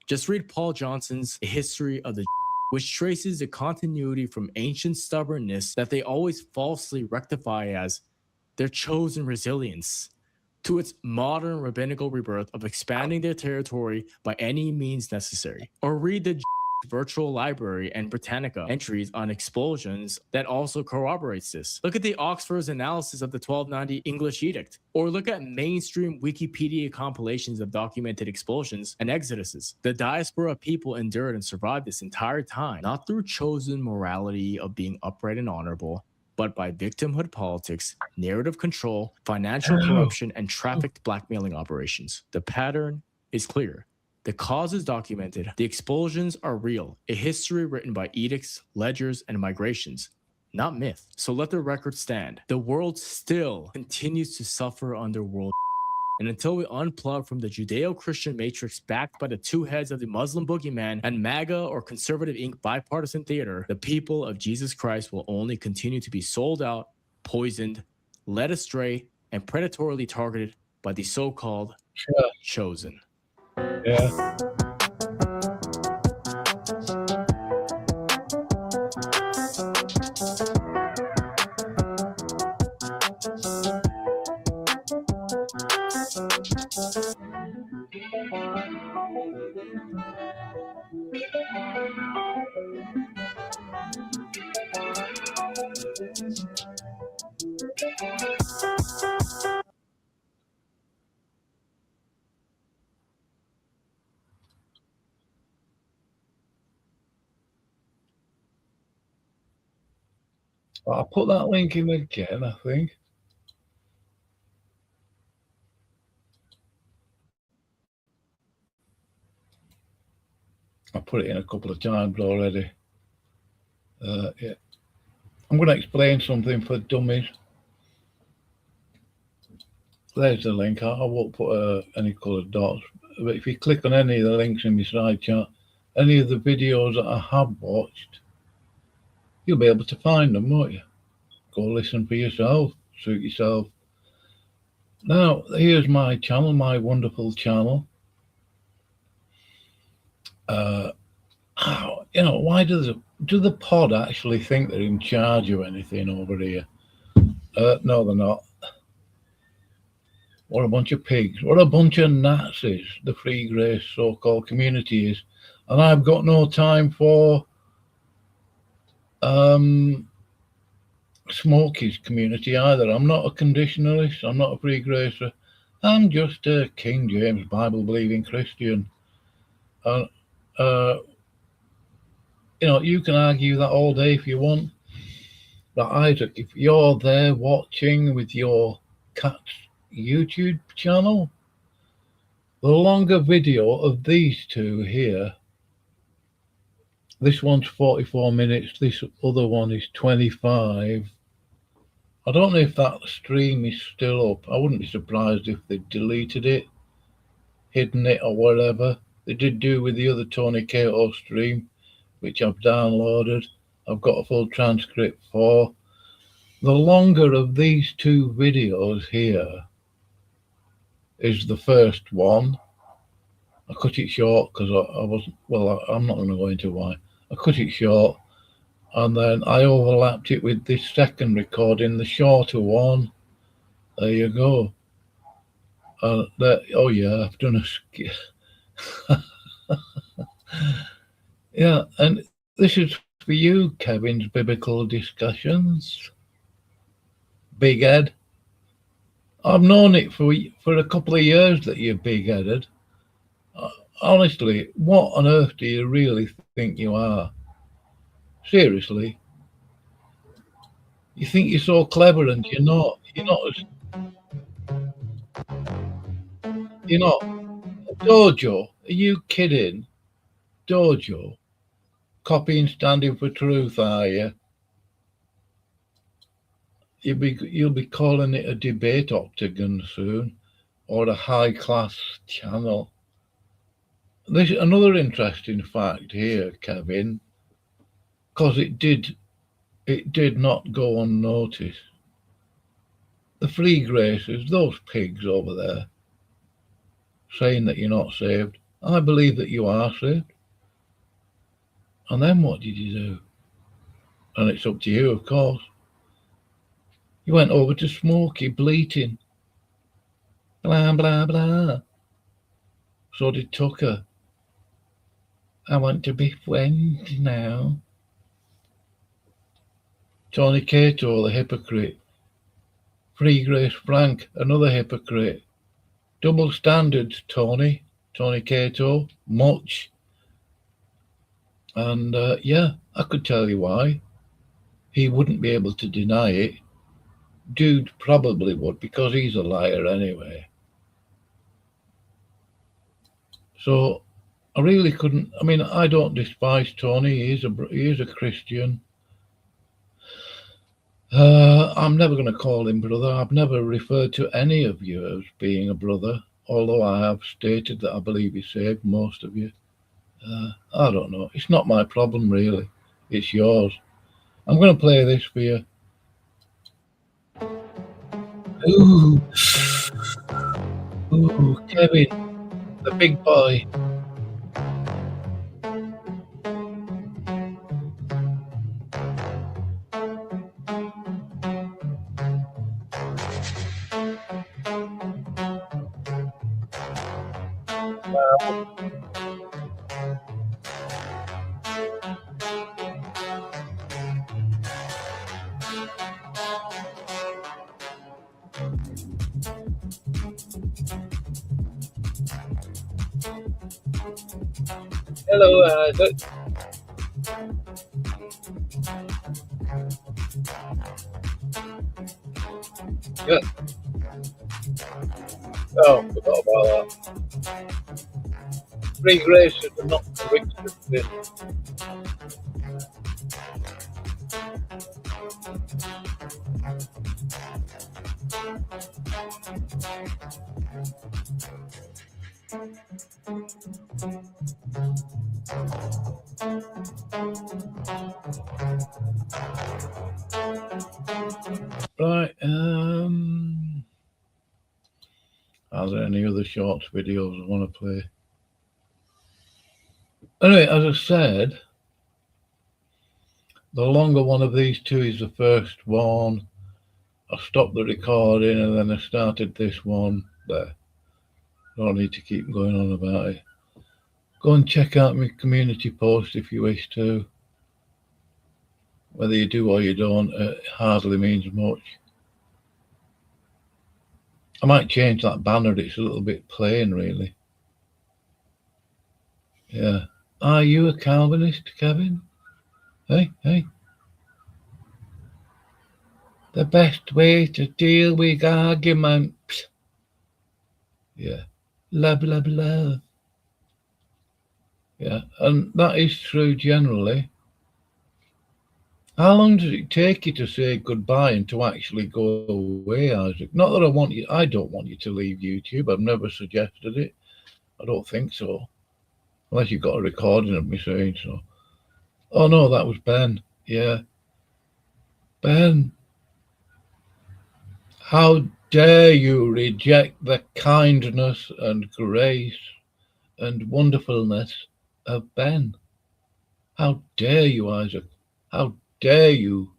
Just read Paul Johnson's A History of the which traces the continuity from ancient stubbornness that they always falsely rectify as their chosen resilience to its modern rabbinical rebirth of expanding their territory by any means necessary. Or read the Virtual Library and Britannica entries on expulsions that also corroborates this. Look at the Oxford's analysis of the 1290 English Edict, or look at mainstream Wikipedia compilations of documented expulsions and exoduses. The diaspora people endured and survived this entire time, not through chosen morality of being upright and honorable, but by victimhood politics, narrative control, financial corruption, and trafficked blackmailing operations. The pattern is clear. The cause is documented. The expulsions are real, a history written by edicts, ledgers, and migrations, not myth. So let the record stand. The world still continues to suffer under world. And until we unplug from the Judeo-Christian matrix backed by the two heads of the Muslim boogeyman and MAGA or conservative Inc. bipartisan theater, the people of Jesus Christ will only continue to be sold out, poisoned, led astray, and predatorily targeted by the so-called chosen. Yeah. I'll put that link in again, I think. I put it in a couple of times already. Yeah. I'm going to explain something for dummies. There's the link. I won't put any coloured dots. But if you click on any of the links in my side chat, any of the videos that I have watched, you'll be able to find them, won't you? Go listen for yourself, suit yourself. Now, here's my channel, my wonderful channel. You know, why do the pod actually think they're in charge of anything over here? No, they're not. What a bunch of pigs. What a bunch of Nazis the Free Grace so-called community is. And I've got no time for Smokey's community either. I'm not a conditionalist. I'm not a Free Gracer. I'm just a King James Bible-believing Christian. And, you know, you can argue that all day if you want. But Isaac, if you're there watching with your cat's YouTube channel, the longer video of these two here, this one's 44 minutes, this other one is 25. I don't know if that stream is still up. I wouldn't be surprised if they deleted it, hidden it or whatever. They did do with the other Tony Cato stream, which I've downloaded. I've got a full transcript for. The longer of these two videos here is the first one. I cut it short because I wasn't, well, I'm not going to go into why. I cut it short and then I overlapped it with this second recording, the shorter one. There you go. Oh yeah, I've done a skit. Yeah, and this is for you, Kevin's Biblical Discussions. Big Ed. I've known it for a couple of years that you're big-headed. Honestly, what on earth do you really think you are? Seriously. You think you're so clever and you're not. You're not. Dojo, are you kidding? Dojo. Copying standing for truth, are you? You'll be calling it a debate octagon soon, or a high-class channel. There's another interesting fact here, Kevin, because it did not go unnoticed. The Free Gracers, those pigs over there, saying that you're not saved. I believe that you are saved. And then what did you do? And it's up to you, of course. You went over to Smokey bleating. Blah, blah, blah. So did Tucker. I want to be friends now. Tony Cato, the hypocrite. Free Grace Frank, another hypocrite. Double standards, Tony Cato, much. And yeah, I could tell you why. He wouldn't be able to deny it. Dude probably would, because he's a liar anyway. So I really couldn't. I mean, I don't despise Tony. He is a Christian. I'm never going to call him brother. I've never referred to any of you as being a brother, although I have stated that I believe he saved most of you. I don't know. It's not my problem, really. It's yours. I'm going to play this for you. Ooh, Kevin, the big boy. Hello, Yeah. Oh, forgot about that. Free graces are not convicted of sin. Right, are there any other short videos I want to play? Anyway, as I said, the longer one of these two is the first one. I stopped the recording and then I started this one there. Don't need to keep going on about it. Go and check out my community post if you wish to. Whether you do or you don't, it hardly means much. I might change that banner, it's a little bit plain really. Yeah. Are you a Calvinist, Kevin? Hey, hey. The best way to deal with arguments. Yeah. Blah, blah, blah. Yeah, and that is true generally. How long does it take you to say goodbye and to actually go away, Isaac? Not that I don't want you to leave YouTube. I've never suggested it. I don't think so. Unless you've got a recording of me saying so. Oh no, that was Ben. Yeah. Ben. How dare you reject the kindness and grace and wonderfulness of Ben? How dare you, Isaac? How dare you?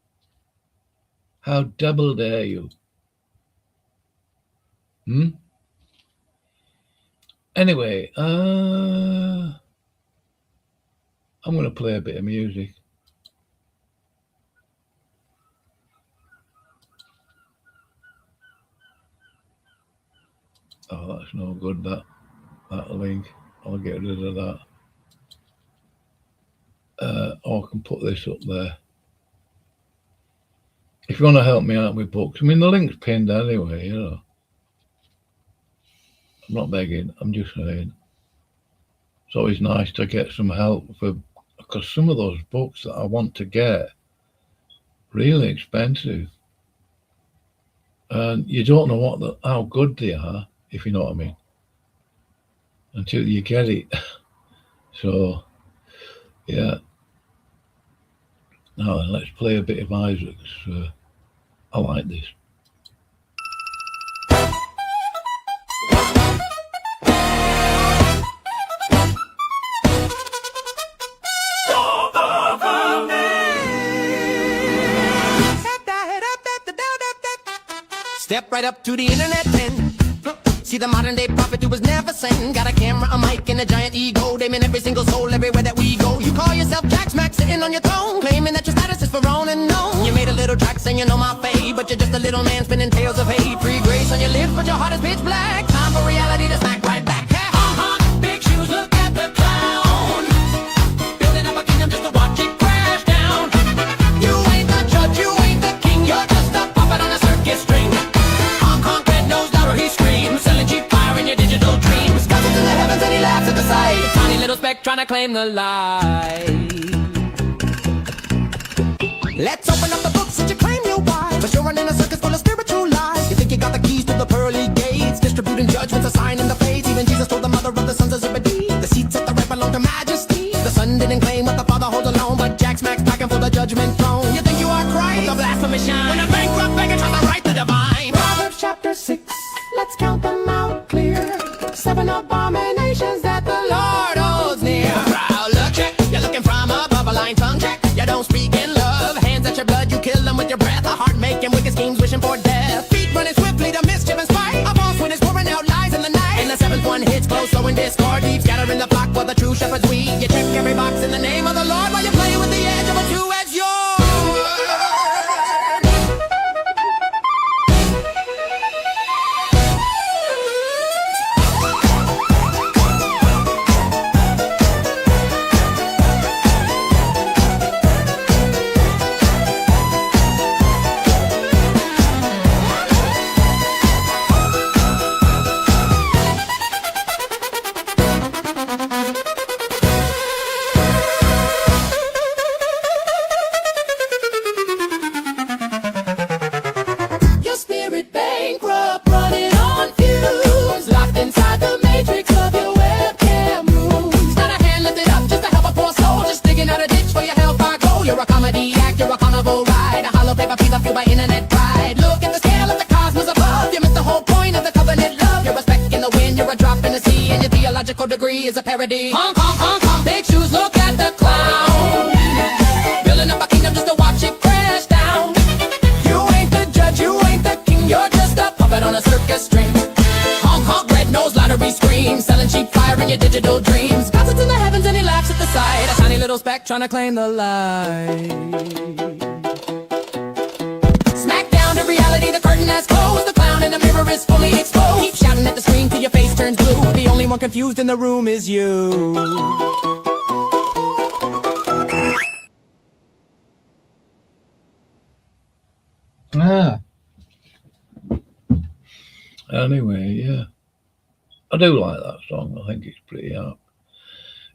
How double dare you? Anyway, I'm going to play a bit of music. Oh, that's no good, that link. I'll get rid of that. Or I can put this up there. If you want to help me out with books, I mean, the link's pinned anyway, you know. I'm not begging, I'm just saying. It's always nice to get some help because some of those books that I want to get, really expensive. And you don't know how good they are, if you know what I mean, until you get it. So, yeah. Now then, let's play a bit of Isaac's. I like this. Step right up to the internet and see the modern day prophet who was never sent. Got a camera, a mic, and a giant ego. They mean every single soul everywhere that we go. You call yourself Jack Smack sitting on your throne, claiming that your status is for own and known. You made a little track saying you know my fate, but you're just a little man spinning tales of hate. Free grace on your lips, but your heart is pitch black. Time for reality to smack right back. Big shoes, look at the clown. Building up a kingdom just to watch it crash down. You ain't the judge, you ain't the king. You're just a puppet on a circus string. He screams, selling cheap fire in your digital dreams. Comes into the heavens and he laughs at the sight. Tiny little speck trying to claim the light. Let's open up the books that you claim you're wise, but you're running a circus full of spiritual lies. You think you got the keys to the pearly gates, distributing judgments, a sign in the faith. Even Jesus told the mother of the sons of Zebedee, the seats at the right belong to majesty. The son didn't claim what the father holds alone, but Jack Smack's packing for the judgment throne. You think you are Christ? The blasphemous shine. When a bankrupt beggar tries to write the divine. Proverbs chapter 6. Let's count them out clear. 7 abominations that the Lord holds near. Proud look, check. You're looking from above a line tongue, check. You don't speak in love. Hands at your blood, you kill them with your breath. A heart making wicked schemes, wishing for death. Feet running swiftly to mischief and spite. A boss when it's pouring out lies in the night. And the reality is a parody. Honk, honk, honk, honk. Big shoes, look at the clown. Building up a kingdom just to watch it crash down. You ain't the judge, you ain't the king, you're just a puppet on a circus string. Honk, honk, red nose lottery scream, selling cheap fire in your digital dreams. God's in the heavens and he laughs at the sight. A tiny little speck trying to claim the light. Smack down to reality, the curtain has closed. The clown in the mirror is fully exposed. Keep shouting at the screen till your face turns blue. The only one confused in the room is you. Anyway, yeah. I do like that song. I think it's pretty apt.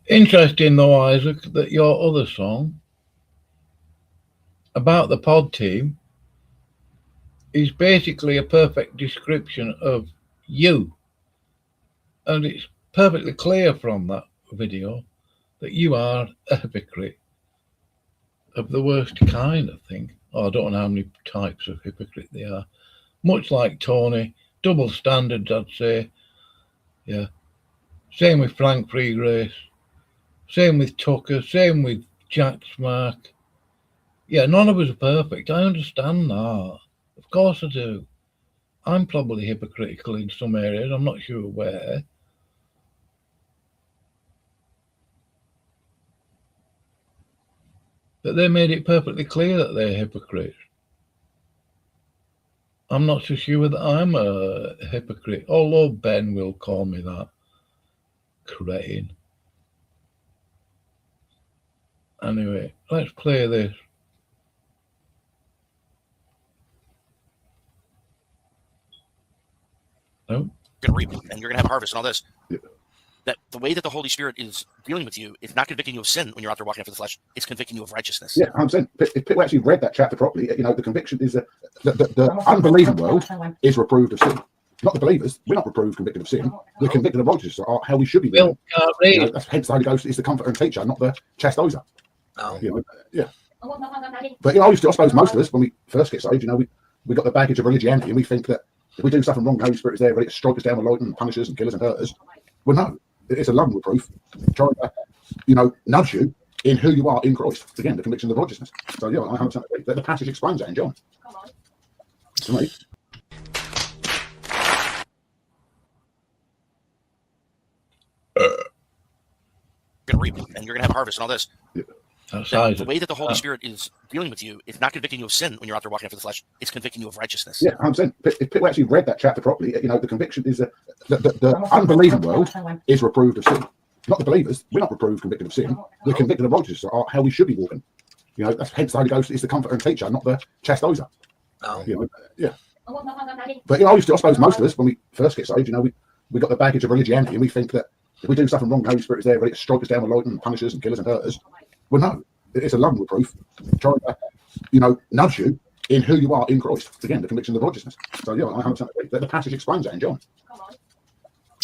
Interesting though, Isaac, that your other song about the pod team is basically a perfect description of you. And it's perfectly clear from that video that you are a hypocrite of the worst kind, I think. Oh, I don't know how many types of hypocrite there are. Much like Tony, double standards, I'd say. Yeah. Same with Frank Freegrace. Same with Tucker. Same with Jack Smark. Yeah, none of us are perfect. I understand that. Of course I do. I'm probably hypocritical in some areas. I'm not sure where. But they made it perfectly clear that they're hypocrites. I'm not so sure that I'm a hypocrite, although Ben will call me that. Cretin. Anyway, let's play this. No. You're going to reap and you're going to have harvest and all this. Yeah. That the way that the Holy Spirit is dealing with you is not convicting you of sin when you're out there walking after the flesh. It's convicting you of righteousness. Yeah, I'm saying if people actually read that chapter properly, you know, the conviction is that the unbelieving world is reproved of sin. Not the believers. We're not reproved, convicted of sin. We're convicted of righteousness, or how we should be. Well, you know, hence the Holy Ghost is the comforter and teacher, not the chastiser. Oh. You know, yeah. But you know, I suppose most of us, when we first get saved, you know, we got the baggage of religiosity, and we think that if we do something wrong, the Holy Spirit is there ready to strike us down with lightning and punish us and kill us and hurt us. Well, no, it's a loving reproof, trying to, you know, nudge you in who you are in Christ. Again, the conviction of righteousness. So yeah, I 100% agree. The passage explains that in John. To me. You're going to reap and you're going to have harvest and all this. Yeah. The way that the Holy Spirit is dealing with you is not convicting you of sin when you're out there walking after the flesh. It's convicting you of righteousness. Yeah, I'm saying if people actually read that chapter properly, you know, the conviction is that the unbelieving world is reproved of sin. Not the believers. We're not reproved, convicted of sin. We're convicted of righteousness, or how we should be walking. You know, that's hence the Holy Ghost is the comforter and teacher, not the chastiser. Oh. You know, yeah. But you know, I suppose most of us, when we first get saved, you know, we got the baggage of religiosity, and we think that if we do something wrong, the Holy Spirit is there ready to strike us down with lightning and punish us and kill us and hurt us. Well, no, it's a loving reproof, trying to, you know, nudge you in who you are in Christ. Again, the conviction of righteousness. So yeah, I 100% agree. The passage explains that in John.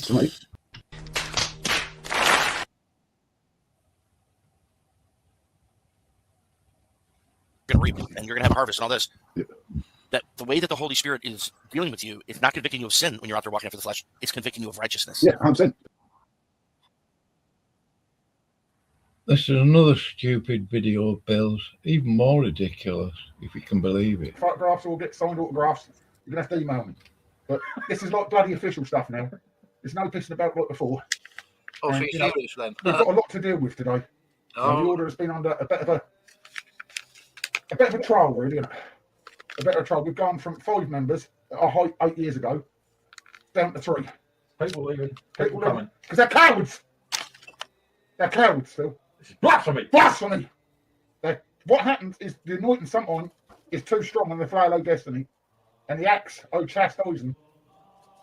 To me. You're going to reap and you're going to have harvest and all this. Yeah. That the way that the Holy Spirit is dealing with you is not convicting you of sin when you're out there walking after the flesh. It's convicting you of righteousness. Yeah, I'm saying. This is another stupid video of Bill's, even more ridiculous, if you can believe it. Photographs will get signed autographs. You're going to have to email me. But this is like bloody official stuff now. There's no pissing about like before. Oh, so you know, serious then? We've got a lot to deal with today. Oh. The order has been under a bit of a trial, really. A bit of a trial. We've gone from 5 members at our height 8 years ago down to 3. People leaving. People coming. Because they're cowards. They're cowards, Phil. Blasphemy! Blasphemy! What happens is the anointing sometimes is too strong on the flail o' destiny, and the axe o' chastising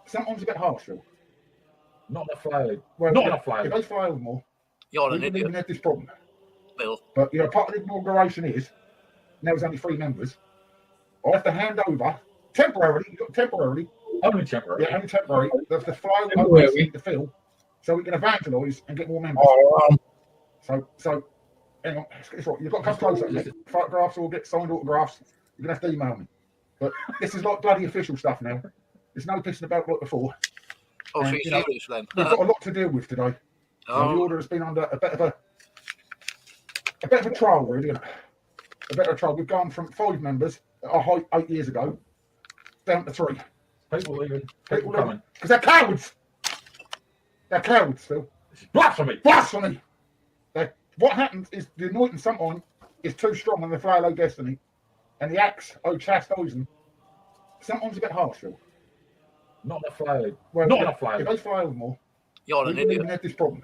sometimes a bit harsh, Phil. Not the flail. Well, not the flail. If they flail more, You're we an wouldn't even idiot, have this problem. Bill. But you know, part of the inauguration is now there's only 3 members. I have to hand over temporarily. Only temporary. Yeah, only temporary. The flail Temporary. to fill, so we can evangelise and get more members. Oh, So, hang on, it's right. You've got to come closer. Mate. Photographs will get signed autographs. You're going to have to email me. But this is like bloody official stuff now. There's no pissing about like before. oh, so you know, serious then? We've got a lot to deal with today. Now, the order has been under a bit of a trial, really. A bit of a trial. We've gone from 5 members at our height 8 years ago down to 3. People leaving. People coming. Because they're cowards. They're cowards, Phil. This is blasphemy. Blasphemy. What happens is the anointing sometimes is too strong on the fly low destiny, and the axe, chastising, sometimes a bit harsh, Phil. Not enough flying. Well, Not enough flying. If they fly over more, You're we an wouldn't idiot, even have this problem.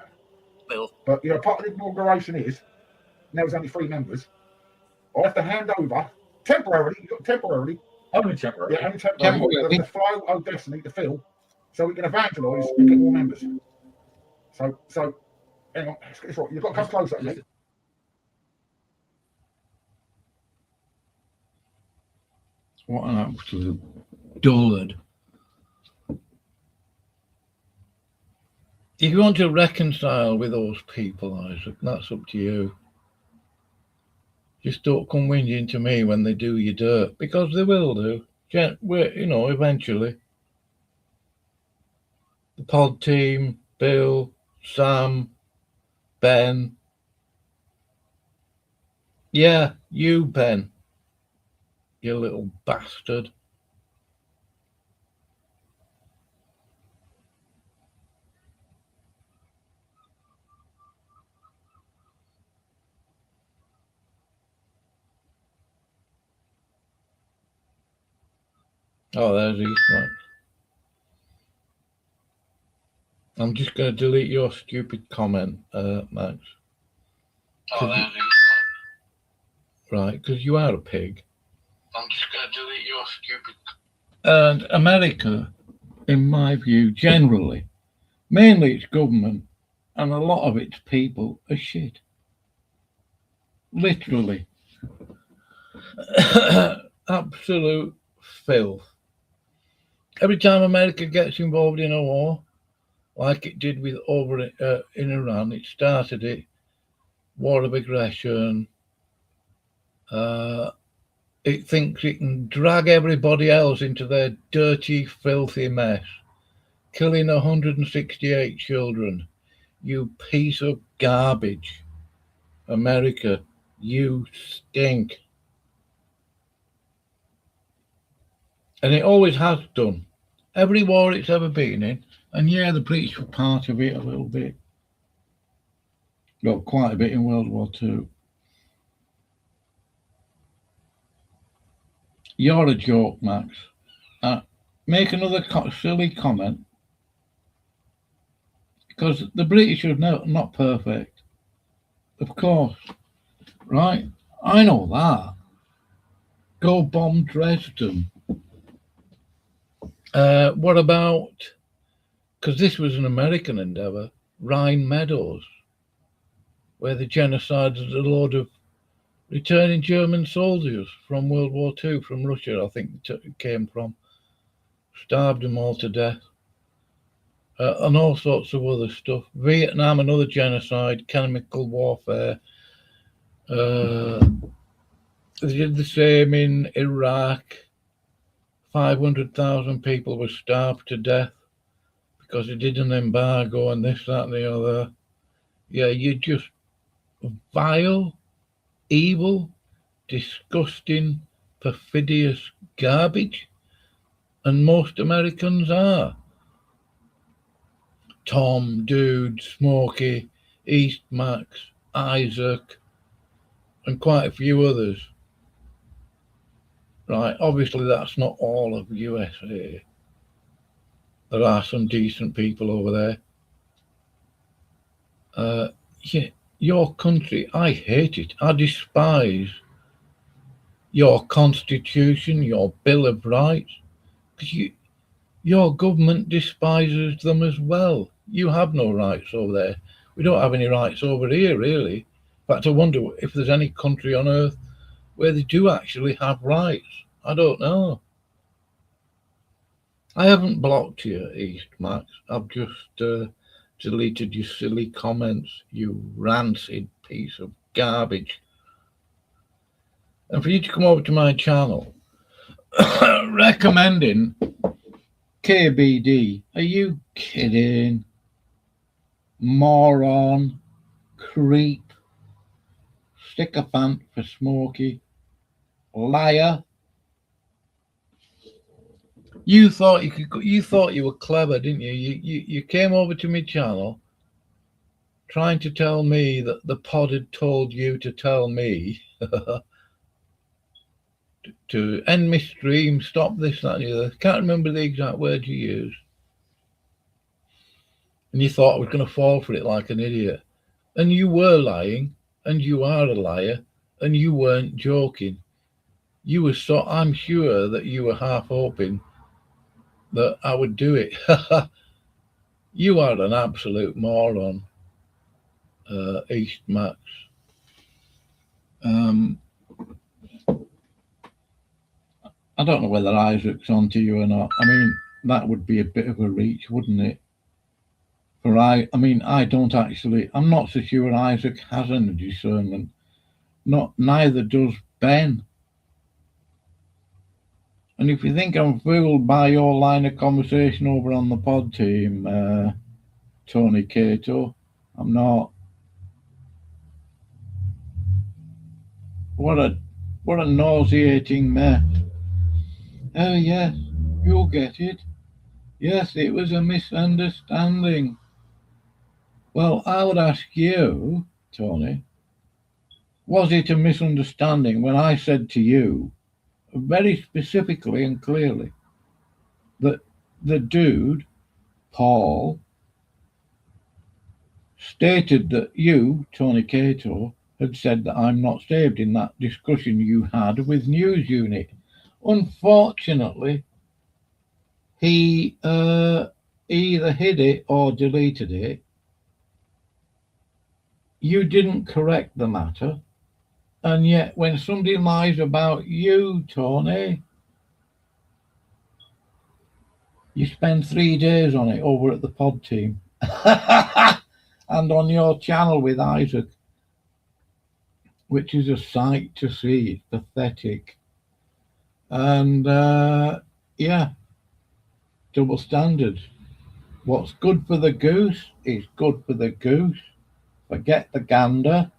Bill. But, part of the inauguration is, now there's only 3 members, I have to hand over, temporarily, Only temporary. yeah, only temporarily, the fly low destiny to Phil, so we can evangelise and get more members. So, hang on, it's right, you've got to come closer to me. What an absolute dullard. If you want to reconcile with those people, Isaac, that's up to you. Just don't come whinging to me when they do your dirt, because they will do. Eventually. The pod team, Bill, Sam, Ben. Yeah, you, Ben. You little bastard. Oh, there's Eastman. I'm just going to delete your stupid comment, Max. Oh, there's Eastman. Right, because you are a pig. I'm just going to delete your stupid... And America, in my view, generally, mainly its government, and a lot of its people are shit. Literally. Absolute filth. Every time America gets involved in a war, like it did with over in Iran, it started it, war of aggression. It thinks it can drag everybody else into their dirty, filthy mess, killing 168 children. You piece of garbage. America, you stink. And it always has done. Every war it's ever been in, and yeah, the British were part of it a little bit. Well, quite a bit in World War II. You're a joke, Max. Make another silly comment. Because the British are not perfect. Of course. Right? I know that. Go bomb Dresden. What about, because this was an American endeavour, Rhine Meadows, where the genocide was a load of returning German soldiers from World War II, from Russia, I think it came from, starved them all to death, and all sorts of other stuff. Vietnam, another genocide, chemical warfare. They did the same in Iraq. 500,000 people were starved to death because they did an embargo and this, that, and the other. Yeah, you're just vile, evil, disgusting, perfidious garbage. And most Americans are. Tom, Dude, Smokey, East Max, Isaac, and quite a few others. Right, obviously that's not all of USA. There are some decent people over there. Yeah, your country, I hate it. I despise your constitution, your Bill of Rights, because your government despises them as well. You have no rights over there. We don't have any rights over here, really. In fact, I wonder if there's any country on earth where they do actually have rights. I don't know. I haven't blocked you, East Max. I've just deleted your silly comments, you rancid piece of garbage. And for you to come over to my channel recommending KBD, are you kidding? moron, creep, sycophant for Smokey, liar. You thought you could. You thought you were clever, didn't you? You came over to my channel, trying to tell me that the pod had told you to tell me to end my stream, stop this, that, and the other. Can't remember the exact words you used. And you thought I was going to fall for it like an idiot. And you were lying, and you are a liar, and you weren't joking. You were so. I'm sure that you were half hoping that I would do it. You are an absolute moron, East Max. I don't know whether Isaac's onto you or not. I mean, that would be a bit of a reach, wouldn't it? For I mean, I don't actually. I'm not so sure Isaac has any discernment. Neither does Ben. And if you think I'm fooled by your line of conversation over on the pod team, Tony Cato, I'm not. What a nauseating mess. Oh yes, you'll get it. Yes, it was a misunderstanding. Well, I would ask you, Tony, was it a misunderstanding when I said to you, very specifically and clearly, that the dude, Paul, stated that you, Tony Cato, had said that I'm not saved in that discussion you had with News Unit? Unfortunately, he either hid it or deleted it. You didn't correct the matter. And yet, when somebody lies about you, Tony, you spend 3 days on it over at the pod team and on your channel with Isaac, which is a sight to see. It's pathetic. And yeah, double standards. What's good for the goose is good for the goose. Forget the gander.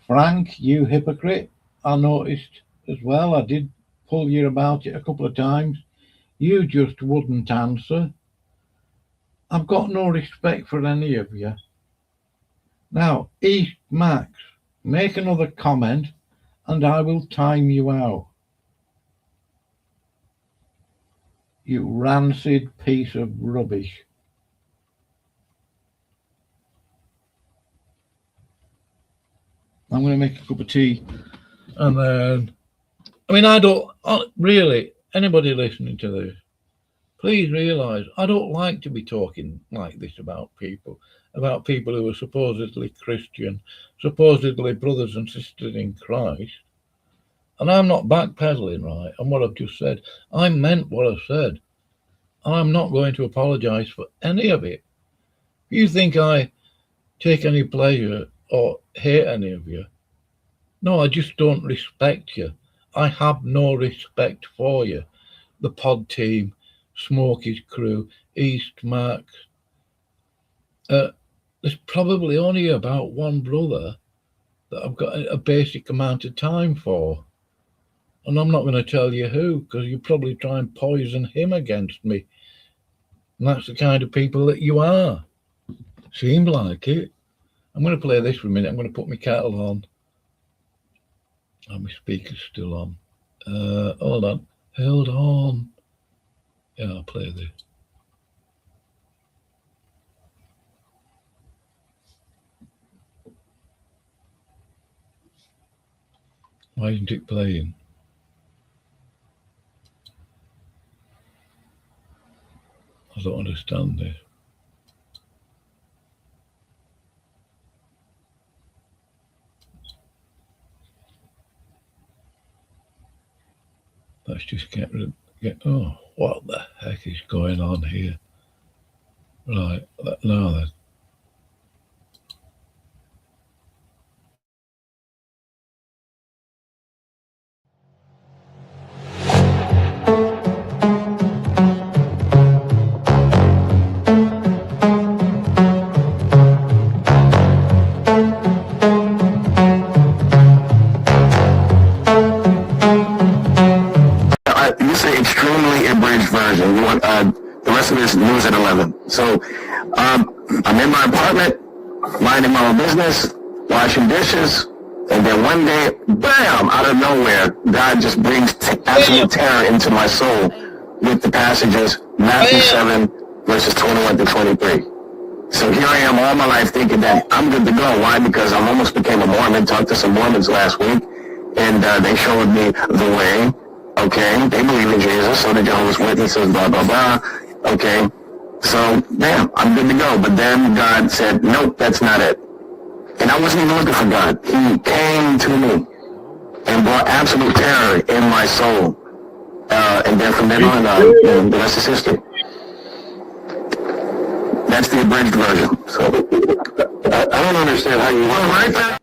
Frank, you hypocrite, I noticed as well. I did pull you about it a couple of times. You just wouldn't answer. I've got no respect for any of you. Now, East Max, make another comment and I will time you out. You rancid piece of rubbish. I'm going to make a cup of tea and then, I mean, I don't really, anybody listening to this, please realise I don't like to be talking like this about people who are supposedly Christian, supposedly brothers and sisters in Christ. And I'm not backpedaling, right, on what I've just said. I meant what I said. And I'm not going to apologise for any of it. If you think I take any pleasure or hate any of you, no, I just don't respect you. I have no respect for you. The pod team, Smokey's crew, East Max. There's probably only about one brother that I've got a basic amount of time for. And I'm not going to tell you who, because you probably try and poison him against me. And that's the kind of people that you are. Seemed like it. I'm going to play this for a minute. I'm going to put my kettle on. Oh, my speaker's still on. Hold on. Hold on. Yeah, I'll play this. Why isn't it playing? I don't understand this. Let's just get oh, what the heck is going on here? Right, now then. minding my own business, washing dishes, and then one day, bam, out of nowhere, God just brings absolute terror into my soul with the passages Matthew 7, verses 21 to 23. So here I am all my life thinking that I'm good to go. Why? Because I almost became a Mormon, talked to some Mormons last week, and they showed me the way. Okay, they believe in Jesus, so the Jehovah's Witnesses, blah, blah, blah. Okay, so, bam, I'm good to go. But then God said, nope, that's not it. And I wasn't even looking for God. He came to me and brought absolute terror in my soul. And then from then on, the rest is history. That's the abridged version. So, I don't understand how you want to write that.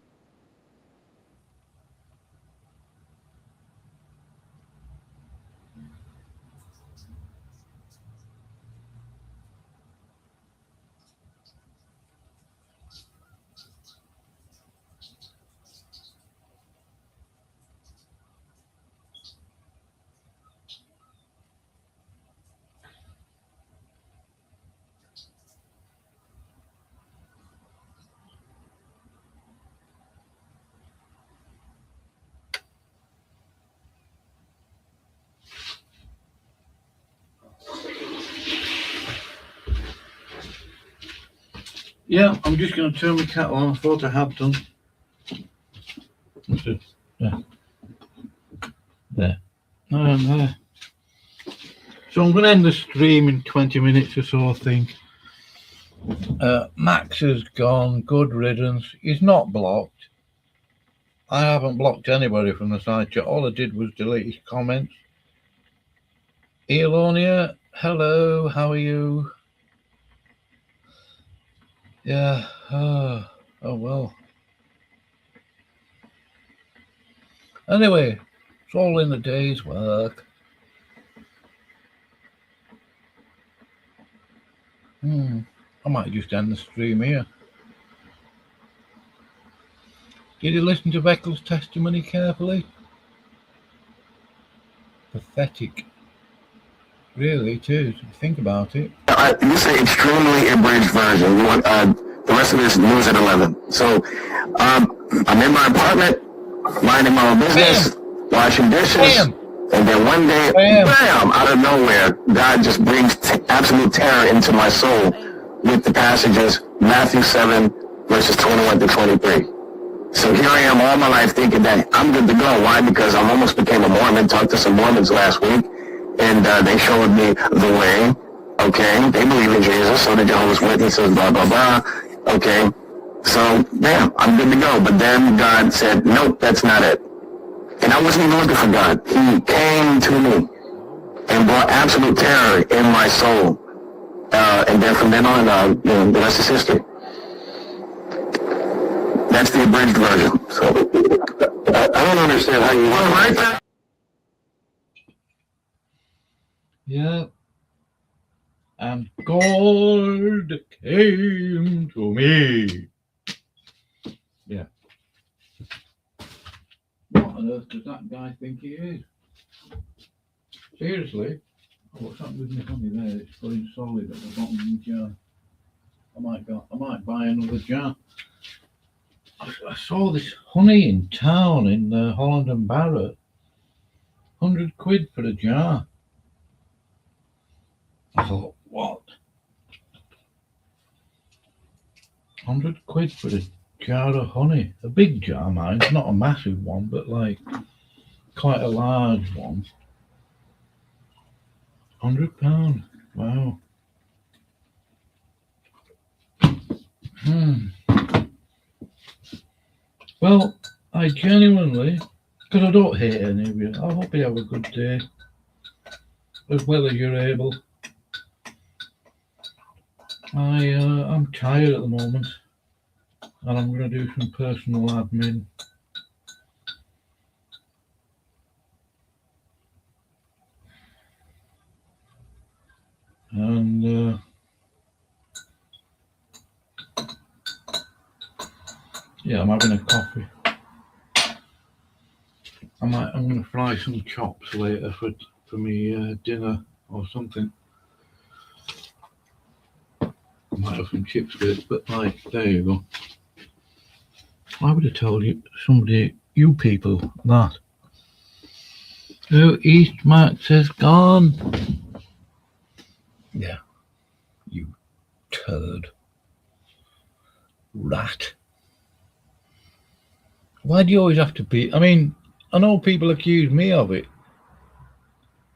Yeah, I'm just going to turn my kettle on. I thought I had done. Yeah. There. There. So I'm going to end the stream in 20 minutes or so, I think. Max is gone. Good riddance. He's not blocked. I haven't blocked anybody from the side chat. All I did was delete his comments. Elonia, hello. How are you? Yeah. Oh well. Anyway, it's all in the day's work. I might just end the stream here. Did you listen to Beckel's testimony carefully? Pathetic. Really, it is. Think about it. This is an extremely abridged version. You want the rest of this news at 11. So, I'm in my apartment, minding my own business, washing dishes, and then one day, bam, out of nowhere, God just brings absolute terror into my soul with the passages Matthew 7, verses 21 to 23. So here I am all my life thinking that I'm good to go. Why? Because I almost became a Mormon, talked to some Mormons last week, and they showed me the way. Okay, they believe in Jesus, so the Jehovah's Witnesses, blah, blah, blah. Okay, so, bam, I'm good to go. But then God said, nope, that's not it. And I wasn't even looking for God. He came to me and brought absolute terror in my soul. And then from then on, the rest is history. That's the abridged version. So, I don't understand how you want to write that. Yeah. And God came to me. Yeah. What on earth does that guy think he is? Seriously? Oh, what's happened with my honey there? It's going solid at the bottom of the jar. I might buy another jar. I saw this honey in town in Holland and Barrett. 100 quid for a jar. I thought, what? 100 quid for a jar of honey. A big jar, mind. Not a massive one, but like quite a large one. £100. Wow. Well, I genuinely, because I don't hate any of you, I hope you have a good day, as well as you're able. I'm tired at the moment, and I'm going to do some personal admin. And yeah, I'm having a coffee. I'm going to fry some chops later for me dinner or something. I might have some chips with it, but like, there you go. I would have told you, somebody, you people, that. Oh, East Max has gone. Yeah, you turd. Rat. Why do you always have to be? I mean, I know people accuse me of it.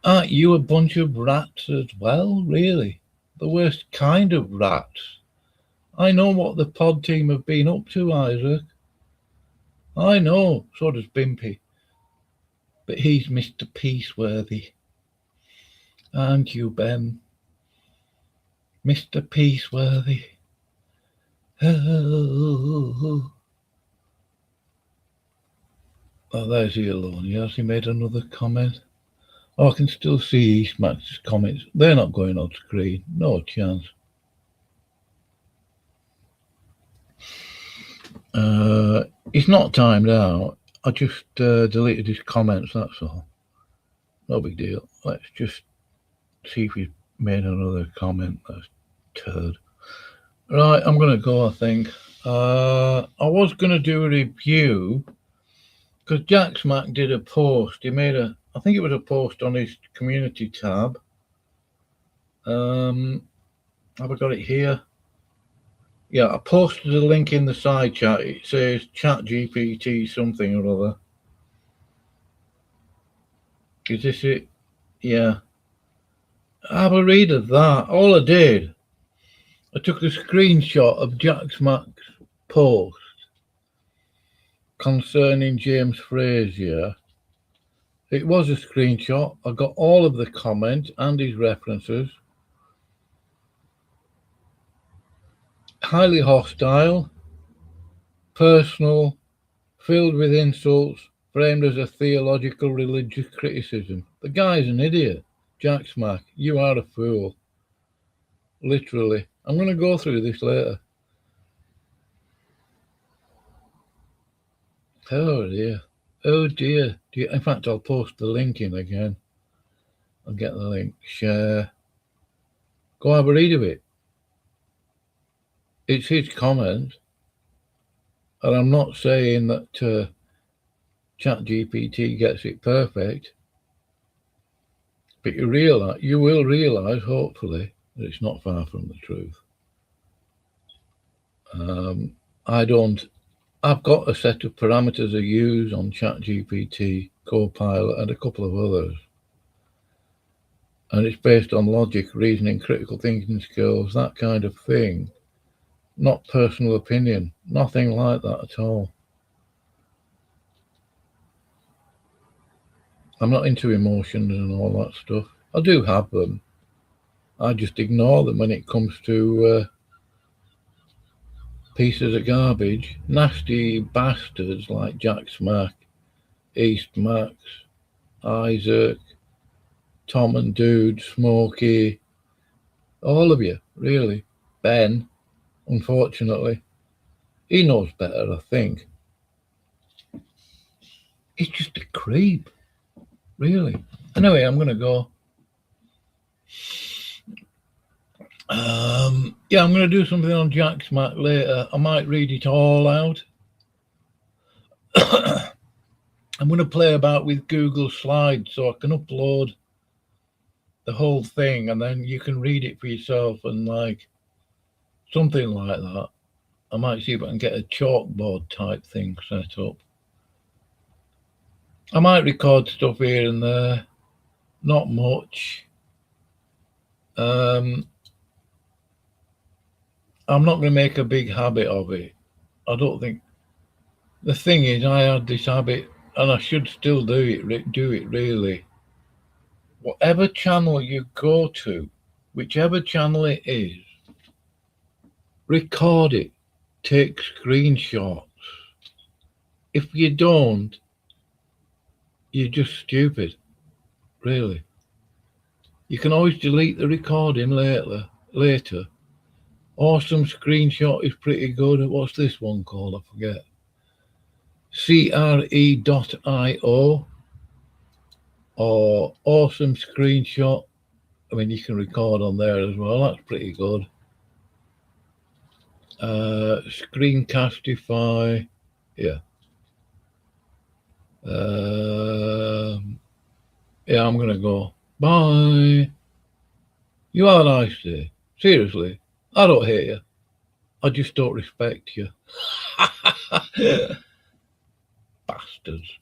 Aren't you a bunch of rats as well, really? The worst kind of rats. I know what the pod team have been up to, Isaac. I know, so does Bimpy. But he's Mr. Peaceworthy. Aren't you, Ben? Mr. Peaceworthy. Oh, there's he alone. Has he made another comment? Oh, I can still see East Max's comments. They're not going on screen. No chance. He's not timed out. I just deleted his comments, that's all. No big deal. Let's just see if he's made another comment. That's turd. Right, I'm going to go, I think. I was going to do a review because Jack Smack did a post. He made a, I think it was a post on his community tab. Have I got it here? Yeah, I posted a link in the side chat. It says ChatGPT something or other. Is this it? Yeah. Have a read of that. All I did, I took a screenshot of Jack Smack's post concerning James Frazier. It was a screenshot. I got all of the comments and his references. Highly hostile, personal, filled with insults, framed as a theological religious criticism. The guy's an idiot. Jack Smack, you are a fool. Literally. I'm going to go through this later. Oh dear. Oh dear. In fact, I'll post the link in again. I'll get the link. Share. Go have a read of it. It's his comment. And I'm not saying that ChatGPT gets it perfect. But you will realise, hopefully, that it's not far from the truth. I've got a set of parameters I use on ChatGPT, Copilot, and a couple of others. And it's based on logic, reasoning, critical thinking skills, that kind of thing. Not personal opinion, nothing like that at all. I'm not into emotions and all that stuff. I do have them. I just ignore them when it comes to pieces of garbage. Nasty bastards like Jack Smack, East Max, Isaac, Tom and Dude, Smokey, all of you, really. Ben, unfortunately. He knows better, I think. He's just a creep, really. Anyway, I'm going to go. Yeah, I'm going to do something on Jack Smack later. I might read it all out. I'm going to play about with Google Slides so I can upload the whole thing and then you can read it for yourself and like something like that. I might see if I can get a chalkboard type thing set up. I might record stuff here and there, not much. I'm not going to make a big habit of it. I don't think. The thing is, I had this habit, and I should still do it really. Whatever channel you go to, whichever channel it is, record it, take screenshots. If you don't, you're just stupid, really. You can always delete the recording later. Awesome screenshot is pretty good. What's this one called? I forget. CRE.io or awesome screenshot. I mean, you can record on there as well. That's pretty good. Screencastify Yeah. Yeah, I'm going to go. Bye. You have a nice day. Seriously, I don't hate you. I just don't respect you. Bastards.